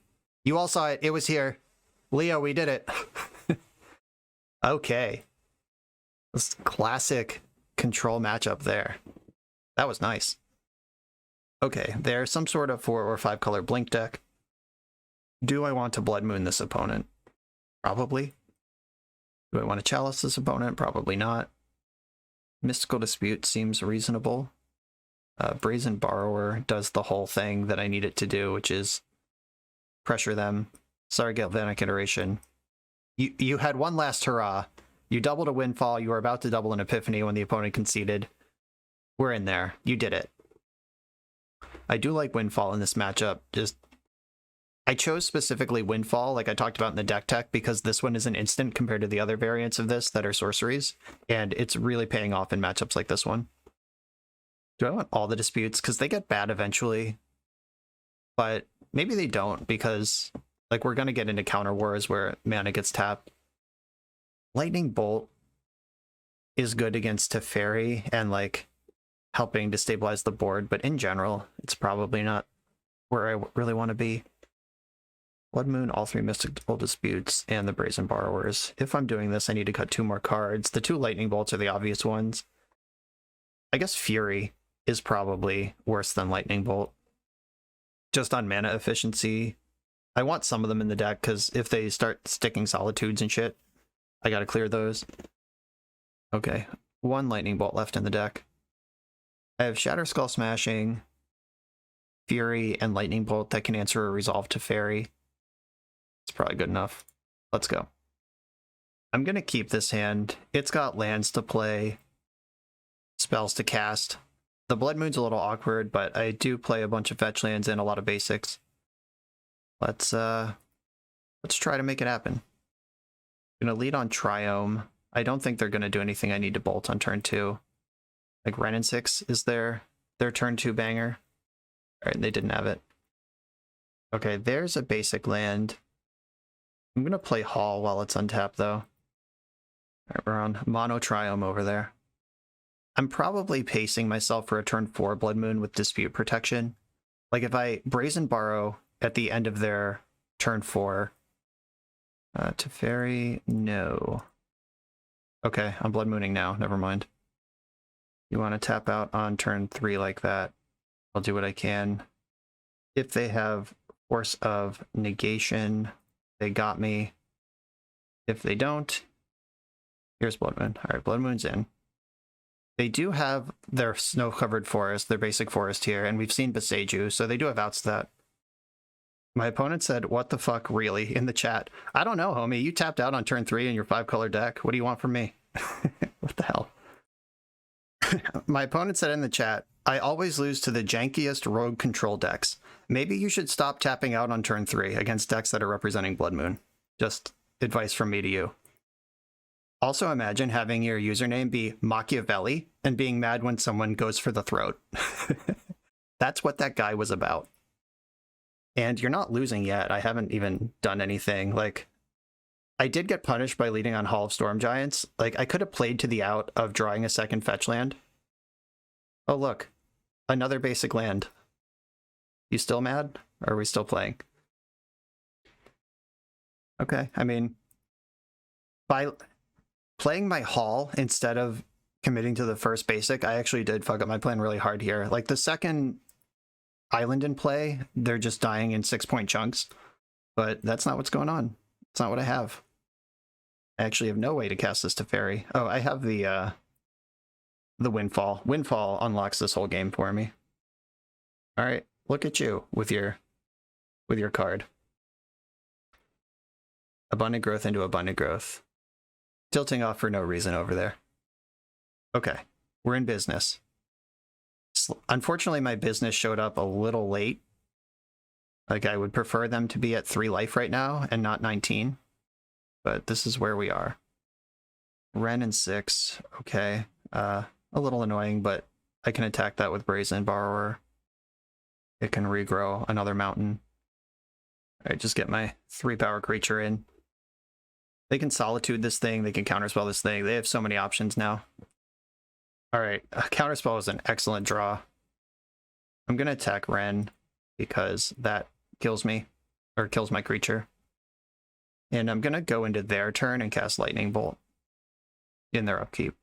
You all saw it. It was here. Leo, we did it. Okay. This classic control matchup there. That was nice. Okay, there's some sort of 4 or 5 color blink deck. Do I want to Blood Moon this opponent? Probably. Do I want to Chalice this opponent? Probably not. Mystical Dispute seems reasonable. Brazen Borrower does the whole thing that I need it to do, which is pressure them. Sorry, Galvanic Iteration. You had one last hurrah. You doubled a Windfall. You were about to double an Epiphany when the opponent conceded. We're in there. You did it. I do like Windfall in this matchup. I chose specifically Windfall, like I talked about in the deck tech, because this one is an instant compared to the other variants of this that are sorceries, and it's really paying off in matchups like this one. Do I want all the disputes? Because they get bad eventually, but maybe they don't, because like we're going to get into counter wars where mana gets tapped. Lightning Bolt is good against Teferi and like helping to stabilize the board, but in general, it's probably not where I really want to be. Blood Moon, all 3 Mystical Disputes, and the Brazen Borrowers. If I'm doing this, I need to cut 2 more cards. The 2 Lightning Bolts are the obvious ones. I guess Fury is probably worse than Lightning Bolt. Just on mana efficiency. I want some of them in the deck, because if they start sticking Solitudes and shit, I gotta clear those. Okay, 1 Lightning Bolt left in the deck. I have Shatter Skull Smashing, Fury, and Lightning Bolt that can answer a Resolve Teferi. It's probably good enough. Let's go. I'm going to keep this hand. It's got lands to play, spells to cast. The Blood Moon's a little awkward, but I do play a bunch of fetch lands and a lot of basics. Let's try to make it happen. I'm going to lead on Triome. I don't think they're going to do anything I need to bolt on turn 2. Like Wrenn and 6 is their turn 2 banger. All right, they didn't have it. Okay, there's a basic land. I'm going to play Hall while it's untapped, though. All right, we're on Mono Triome over there. I'm probably pacing myself for a turn 4 Blood Moon with Dispute Protection. Like, if I Brazen Borrow at the end of their turn 4... Teferi, no. Okay, I'm Blood Mooning now, never mind. You want to tap out on turn 3 like that, I'll do what I can. If they have Force of Negation... They got me. If they don't, here's Blood Moon. All right, Blood Moon's in. They do have their snow-covered forest, their basic forest here, and we've seen Beseiju, so they do have outs to that. My opponent said, "What the fuck, really?" in the chat. I don't know, homie. You tapped out on turn 3 in your 5-color deck. What do you want from me? What the hell? My opponent said in the chat, "I always lose to the jankiest rogue control decks. Maybe you should stop tapping out on turn 3 against decks that are representing Blood Moon." Just advice from me to you. Also imagine having your username be Machiavelli and being mad when someone goes for the throat. That's what that guy was about. And you're not losing yet. I haven't even done anything. Like, I did get punished by leading on Hall of Storm Giants. Like, I could have played to the out of drawing a second fetch land. Oh, look. Another basic land. You still mad? Or are we still playing? Okay, I mean, by playing my Hall instead of committing to the first basic, I actually did fuck up my plan really hard here. Like, the second island in play, they're just dying in 6-point chunks. But that's not what's going on. It's not what I have. I actually have no way to cast this to Fairy. Oh, I have the Windfall. Windfall unlocks this whole game for me. All right, look at you with your card. Abundant Growth into Abundant Growth. Tilting off for no reason over there. Okay, we're in business. Unfortunately, my business showed up a little late. Like, I would prefer them to be at 3 life right now and not 19. But this is where we are. Ren and 6. Okay. A little annoying, but I can attack that with Brazen Borrower. It can regrow another mountain. Alright, just get my 3-power creature in. They can Solitude this thing. They can Counterspell this thing. They have so many options now. Alright, Counterspell is an excellent draw. I'm going to attack Ren because that kills me, or kills my creature. And I'm going to go into their turn and cast Lightning Bolt in their upkeep.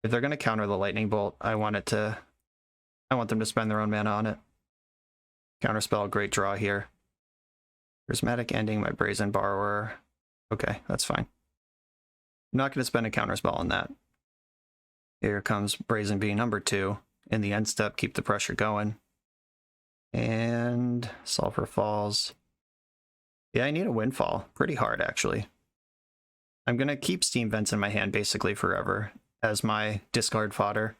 If they're going to counter the Lightning Bolt, I want them to spend their own mana on it. Counterspell, great draw here. Prismatic Ending, my Brazen Borrower. Okay, that's fine. I'm not going to spend a Counterspell on that. Here comes Brazen Bee number 2. In the end step, keep the pressure going. And Sulfur Falls. Yeah, I need a Windfall. Pretty hard, actually. I'm going to keep Steam Vents in my hand basically forever as my discard fodder.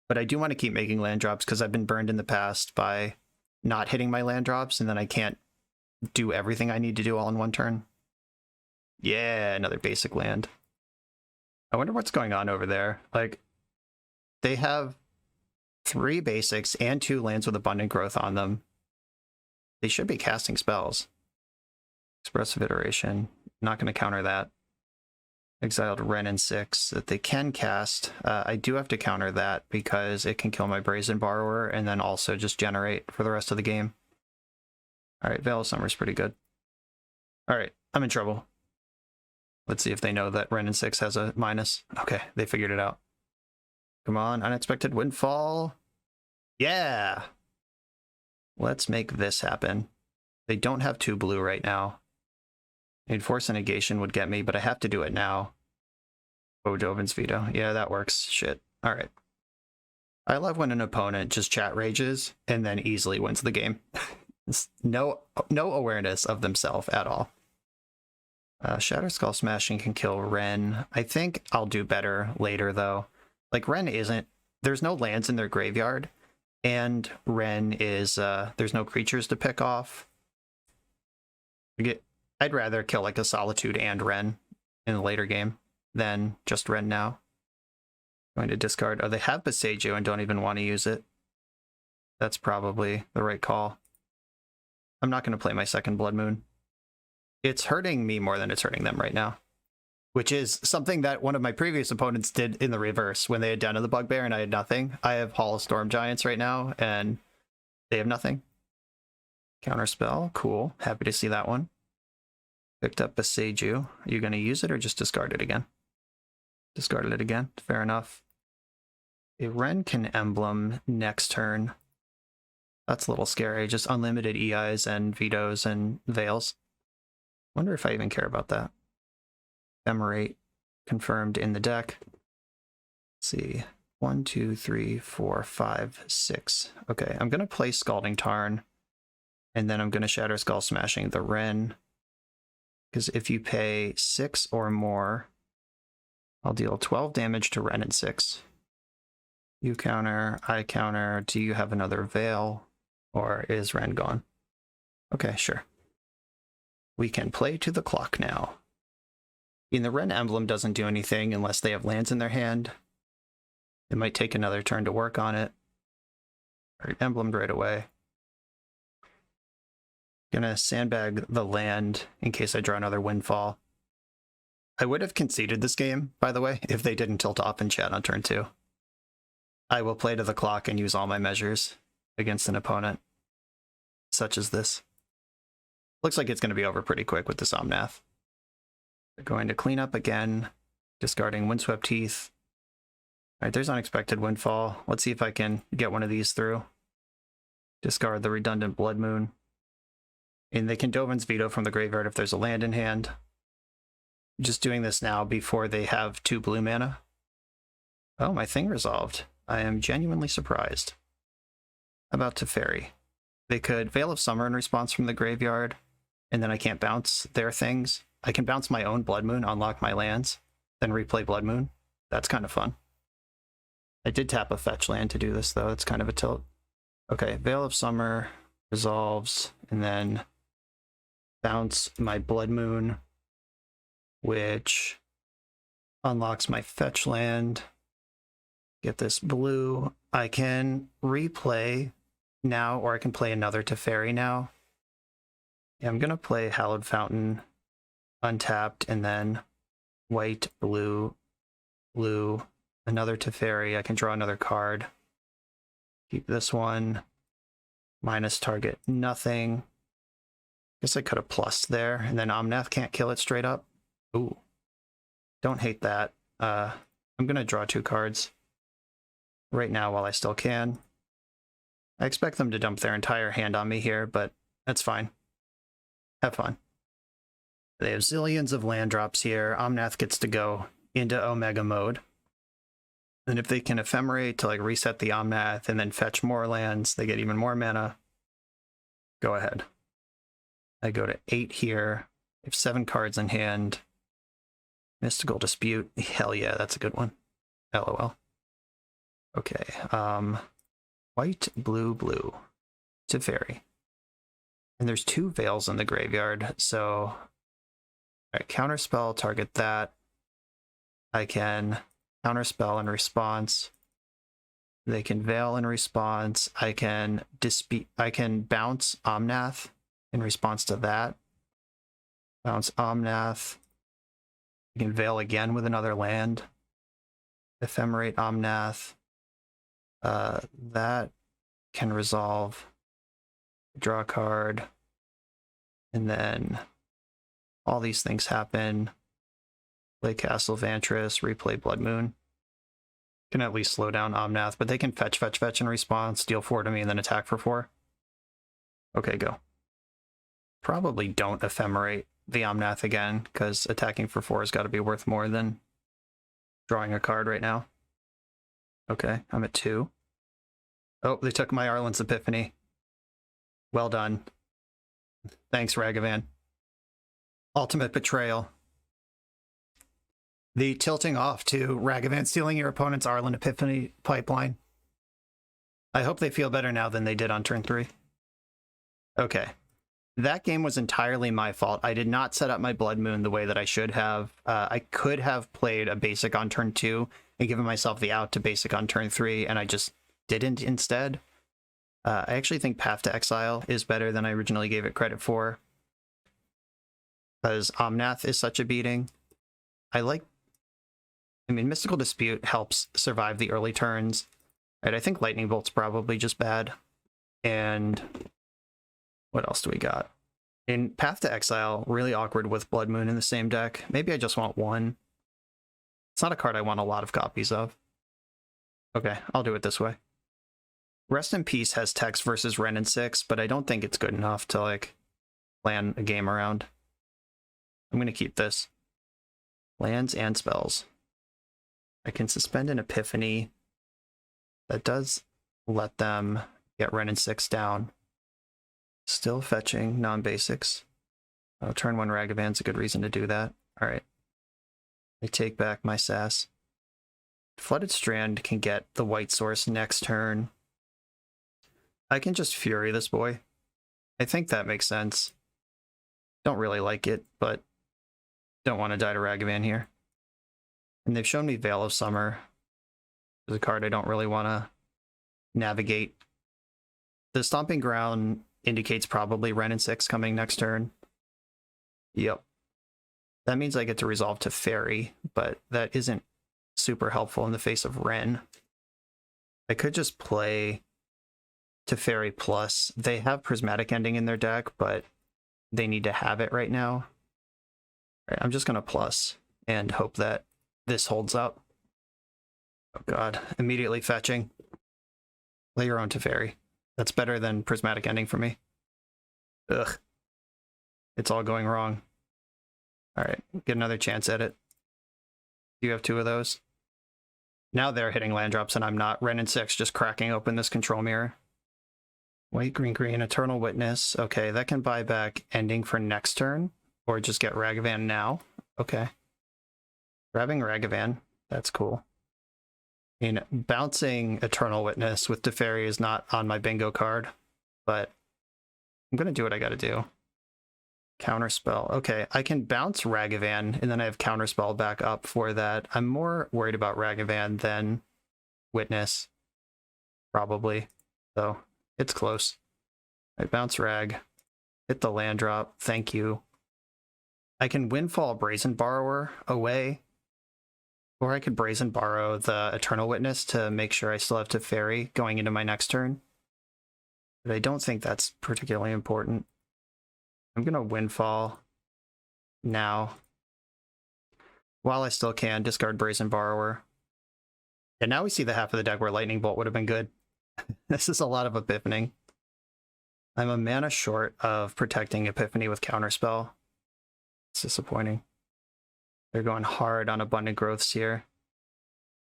But I do want to keep making land drops because I've been burned in the past by not hitting my land drops, and then I can't do everything I need to do all in one turn. Yeah, another basic land. I wonder what's going on over there. Like, they have 3 basics and 2 lands with Abundant Growth on them. They should be casting spells. Expressive Iteration. Not going to counter that. Exiled Ren and 6 that they can cast. I do have to counter that because it can kill my Brazen Borrower and then also just generate for the rest of the game. Alright, Veil of Summer's pretty good. Alright, I'm in trouble. Let's see if they know that Ren and 6 has a minus. Okay, they figured it out. Come on, Unexpected Windfall. Yeah! Let's make this happen. They don't have 2 blue right now. Force and Negation would get me, but I have to do it now. Oh, Joven's Veto. Yeah, that works. Shit. Alright. I love when an opponent just chat rages and then easily wins the game. No awareness of themselves at all. Shatter Skull Smashing can kill Ren. I think I'll do better later, though. Like, Ren isn't... There's no lands in their graveyard, and Ren is... there's no creatures to pick off. I'd rather kill, like, a Solitude and Ren in the later game than just Ren now. Going to discard... Oh, they have Boseiju and don't even want to use it. That's probably the right call. I'm not going to play my second Blood Moon. It's hurting me more than it's hurting them right now. Which is something that one of my previous opponents did in the reverse when they had down to the Bugbear and I had nothing. I have Hall of Storm Giants right now and they have nothing. Counterspell, cool. Happy to see that one. Picked up Boseiju. Are you going to use it or just discard it again? Discarded it again. Fair enough. A Ren can emblem next turn. That's a little scary. Just unlimited EIs and vetoes and veils. Wonder if I even care about that. Ephemerate confirmed in the deck. Let's see. 1, 2, 3, 4, 5, 6. Okay, I'm going to play Scalding Tarn And then I'm going to Shatter Skull Smashing the Wrenn. Because if you pay 6 or more, I'll deal 12 damage to Wrenn and 6. You counter, I counter. Do you have another Veil? Or is Wrenn gone? Okay, sure. We can play to the clock now. And the Wrenn emblem doesn't do anything unless they have lands in their hand. It might take another turn to work on it. Alright, emblemed right away. Gonna sandbag the land in case I draw another Windfall. I would have conceded this game, by the way, if they didn't tilt off in chat on turn 2. I will play to the clock and use all my measures against an opponent, such as this. Looks like it's going to be over pretty quick with this Omnath. We're going to clean up again, discarding Windswept Teeth. Alright, there's Unexpected Windfall. Let's see if I can get one of these through. Discard the redundant Blood Moon. And they can Dovin's Veto from the graveyard if there's a land in hand. Just doing this now before they have 2 blue mana. Oh, my thing resolved. I am genuinely surprised. About Teferi. They could Veil of Summer in response from the graveyard, and then I can't bounce their things. I can bounce my own Blood Moon, unlock my lands, then replay Blood Moon. That's kind of fun. I did tap a fetch land to do this, though. It's kind of a tilt. Okay, Veil of Summer resolves, and then bounce my Blood Moon, which unlocks my fetch land. Get this blue. I can replay now, or I can play another Teferi now. Yeah, I'm going to play Hallowed Fountain, untapped, and then white, blue, blue, another Teferi. I can draw another card. Keep this one. Minus target, nothing. Guess I could have plussed there, and then Omnath can't kill it straight up. Ooh. Don't hate that. I'm going to draw 2 cards right now while I still can. I expect them to dump their entire hand on me here, but that's fine. Have fun. They have zillions of land drops here. Omnath gets to go into Omega mode. And if they can Ephemerate to like reset the Omnath and then fetch more lands, they get even more mana. Go ahead. I go to 8 here. I have 7 cards in hand. Mystical Dispute. Hell yeah, that's a good one. LOL. Okay. White, blue, blue. Teferi. And there's 2 Veils in the graveyard, so... Alright, counterspell, target that. I can counterspell in response. They can Veil in response. I can bounce Omnath in response to that. Bounce Omnath. I can Veil again with another land. Ephemerate Omnath. That can resolve. Draw a card. And then all these things happen. Play Castle Vantress, replay Blood Moon. Can at least slow down Omnath, but they can fetch in response, deal 4 to me, and then attack for 4. Okay, go. Probably don't Ephemerate the Omnath again, because attacking for 4 has got to be worth more than drawing a card right now. Okay, I'm at 2. Oh, they took my Arlen's Epiphany. Well done. Thanks, Ragavan. Ultimate betrayal. The tilting off to Ragavan stealing your opponent's Arlen Epiphany pipeline. I hope they feel better now than they did on turn 3. Okay. That game was entirely my fault. I did not set up my Blood Moon the way that I should have. I could have played a basic on turn 2 and given myself the out to basic on turn 3, and I just didn't instead. I actually think Path to Exile is better than I originally gave it credit for, because Omnath is such a beating. I mean, Mystical Dispute helps survive the early turns. Right, I think Lightning Bolt's probably just bad. And what else do we got? In Path to Exile, really awkward with Blood Moon in the same deck. Maybe I just want 1. It's not a card I want a lot of copies of. Okay, I'll do it this way. Rest in Peace has text versus Wrenn and 6, but I don't think it's good enough to, like, plan a game around. I'm going to keep this. Lands and spells. I can suspend an Epiphany. That does let them get Wrenn and 6 down. Still fetching non-basics. Oh, turn 1 Ragavan's a good reason to do that. Alright. I take back my sass. Flooded Strand can get the white source next turn. I can just Fury this boy. I think that makes sense. Don't really like it, but don't want to die to Ragavan here. And they've shown me Veil of Summer. It's a card I don't really want to navigate. The Stomping Ground indicates probably Wrenn and 6 coming next turn. Yep. That means I get to resolve to Fairy, but that isn't super helpful in the face of Wrenn. I could just play to Fairy Plus. They have Prismatic Ending in their deck, but they need to have it right now. Right, I'm just going to plus and hope that this holds up. Oh god, immediately fetching. Play your own Teferi. That's better than Prismatic Ending for me. Ugh. It's all going wrong. Alright, get another chance at it. You have 2 of those. Now they're hitting land drops and I'm not. Wrenn and 6 just cracking open this control mirror. White, green, green, Eternal Witness. Okay, that can buy back Ending for next turn. Or just get Ragavan now. Okay. Grabbing Ragavan. That's cool. I mean, bouncing Eternal Witness with Teferi is not on my bingo card, but I'm going to do what I got to do. Counterspell. Okay, I can bounce Ragavan, and then I have Counterspell back up for that. I'm more worried about Ragavan than Witness, probably. So, it's close. I bounce Rag, hit the land drop, thank you. I can Windfall Brazen Borrower away, or I could Brazen Borrow the Eternal Witness to make sure I still have Teferi going into my next turn. But I don't think that's particularly important. I'm going to Windfall now. While I still can, discard Brazen Borrower. And now we see the half of the deck where Lightning Bolt would have been good. This is a lot of Epiphany. I'm a mana short of protecting Epiphany with Counterspell. It's disappointing. They're going hard on Abundant Growths here.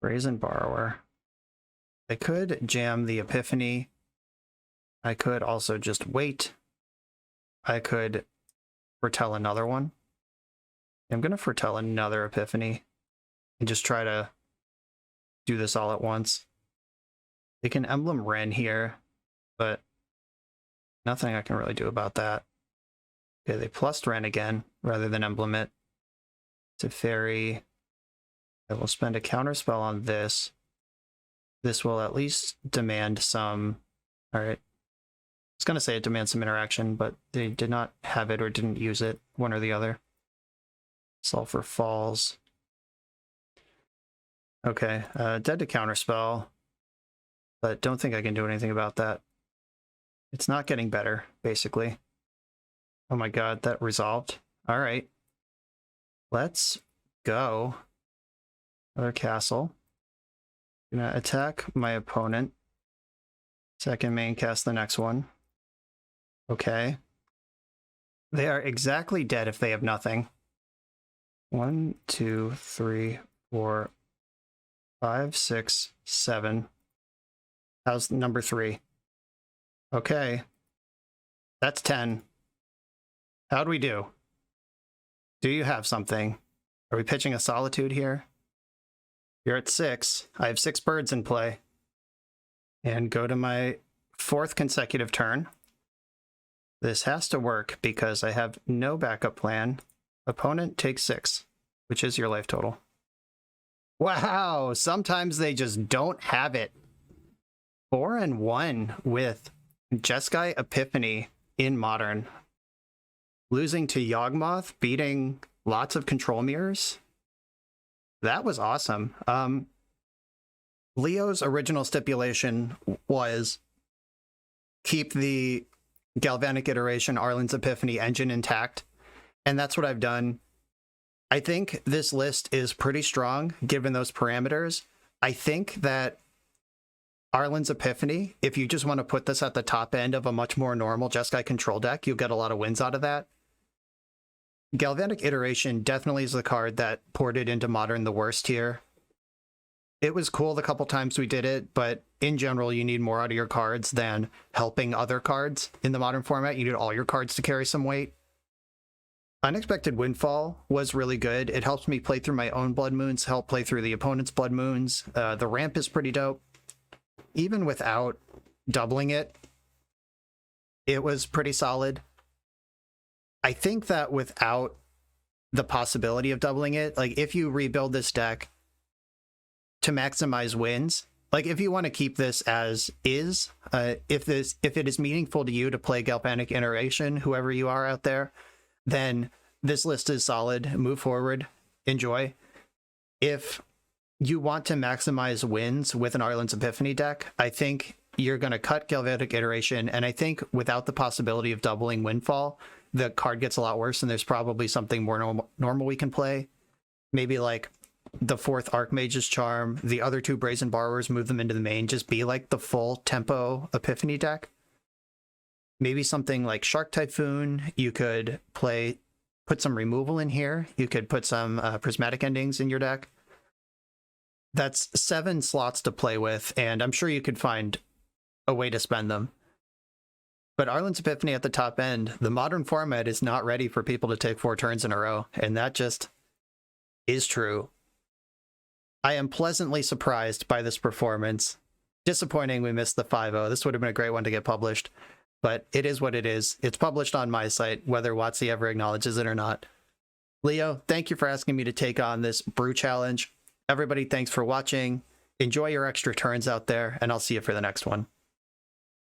Brazen Borrower. I could jam the Epiphany. I could also just wait. I could foretell another one. I'm going to foretell another Epiphany and just try to do this all at once. They can Emblem Wrenn here, but nothing I can really do about that. Okay, they plussed Wrenn again rather than Emblem it. Teferi. I will spend a Counterspell on this. This will at least demand some... Alright. I was going to say it demands some interaction, but they did not have it or didn't use it, one or the other. Sulfur Falls. Okay, dead to Counterspell, but don't think I can do anything about that. It's not getting better, basically. Oh my god, that resolved. Alright. Let's go. Another castle. Gonna attack my opponent. Second main cast the next one. Okay. They are exactly dead if they have nothing. 1, 2, 3, 4, 5, 6, 7. How's number 3? Okay. That's 10. How'd we do? Do you have something? Are we pitching a Solitude here? You're at 6. I have 6 birds in play. And go to my 4th consecutive turn. This has to work because I have no backup plan. Opponent takes 6, which is your life total. Wow, sometimes they just don't have it. 4-1 with Jeskai Epiphany in Modern. Losing to Yawgmoth, beating lots of control mirrors. That was awesome. Leo's original stipulation was keep the Galvanic Iteration Arlund's Epiphany engine intact, and that's what I've done. I think this list is pretty strong given those parameters. I think that Arlund's Epiphany, if you just want to put this at the top end of a much more normal Jeskai control deck, you'll get a lot of wins out of that. Galvanic Iteration definitely is the card that ported into Modern the worst here. It was cool the couple times we did it, but in general, you need more out of your cards than helping other cards. In the modern format, you need all your cards to carry some weight. Unexpected Windfall was really good. It helps me play through my own Blood Moons, help play through the opponent's Blood Moons. The ramp is pretty dope. Even without doubling it, it was pretty solid. I think that without the possibility of doubling it, like if you rebuild this deck to maximize wins, like if you want to keep this as is, if it is meaningful to you to play Galvanic Iteration, whoever you are out there, then this list is solid. Move forward, enjoy. If you want to maximize wins with an ALRUND's Epiphany deck, I think you're going to cut Galvanic Iteration, and I think without the possibility of doubling Windfall, the card gets a lot worse, and there's probably something more normal we can play. Maybe like the 4th Archmage's Charm, the other 2 Brazen Borrowers, move them into the main, just be like the full tempo Epiphany deck. Maybe something like Shark Typhoon. You could put some removal in here. You could put some Prismatic Endings in your deck. That's 7 slots to play with, and I'm sure you could find a way to spend them. But ALRUND's Epiphany at the top end, the modern format is not ready for people to take 4 turns in a row, and that just is true. I am pleasantly surprised by this performance. Disappointing we missed the 5-0. This would have been a great one to get published. But it is what it is. It's published on my site, whether WotC ever acknowledges it or not. Leo, thank you for asking me to take on this brew challenge. Everybody, thanks for watching. Enjoy your extra turns out there, and I'll see you for the next one.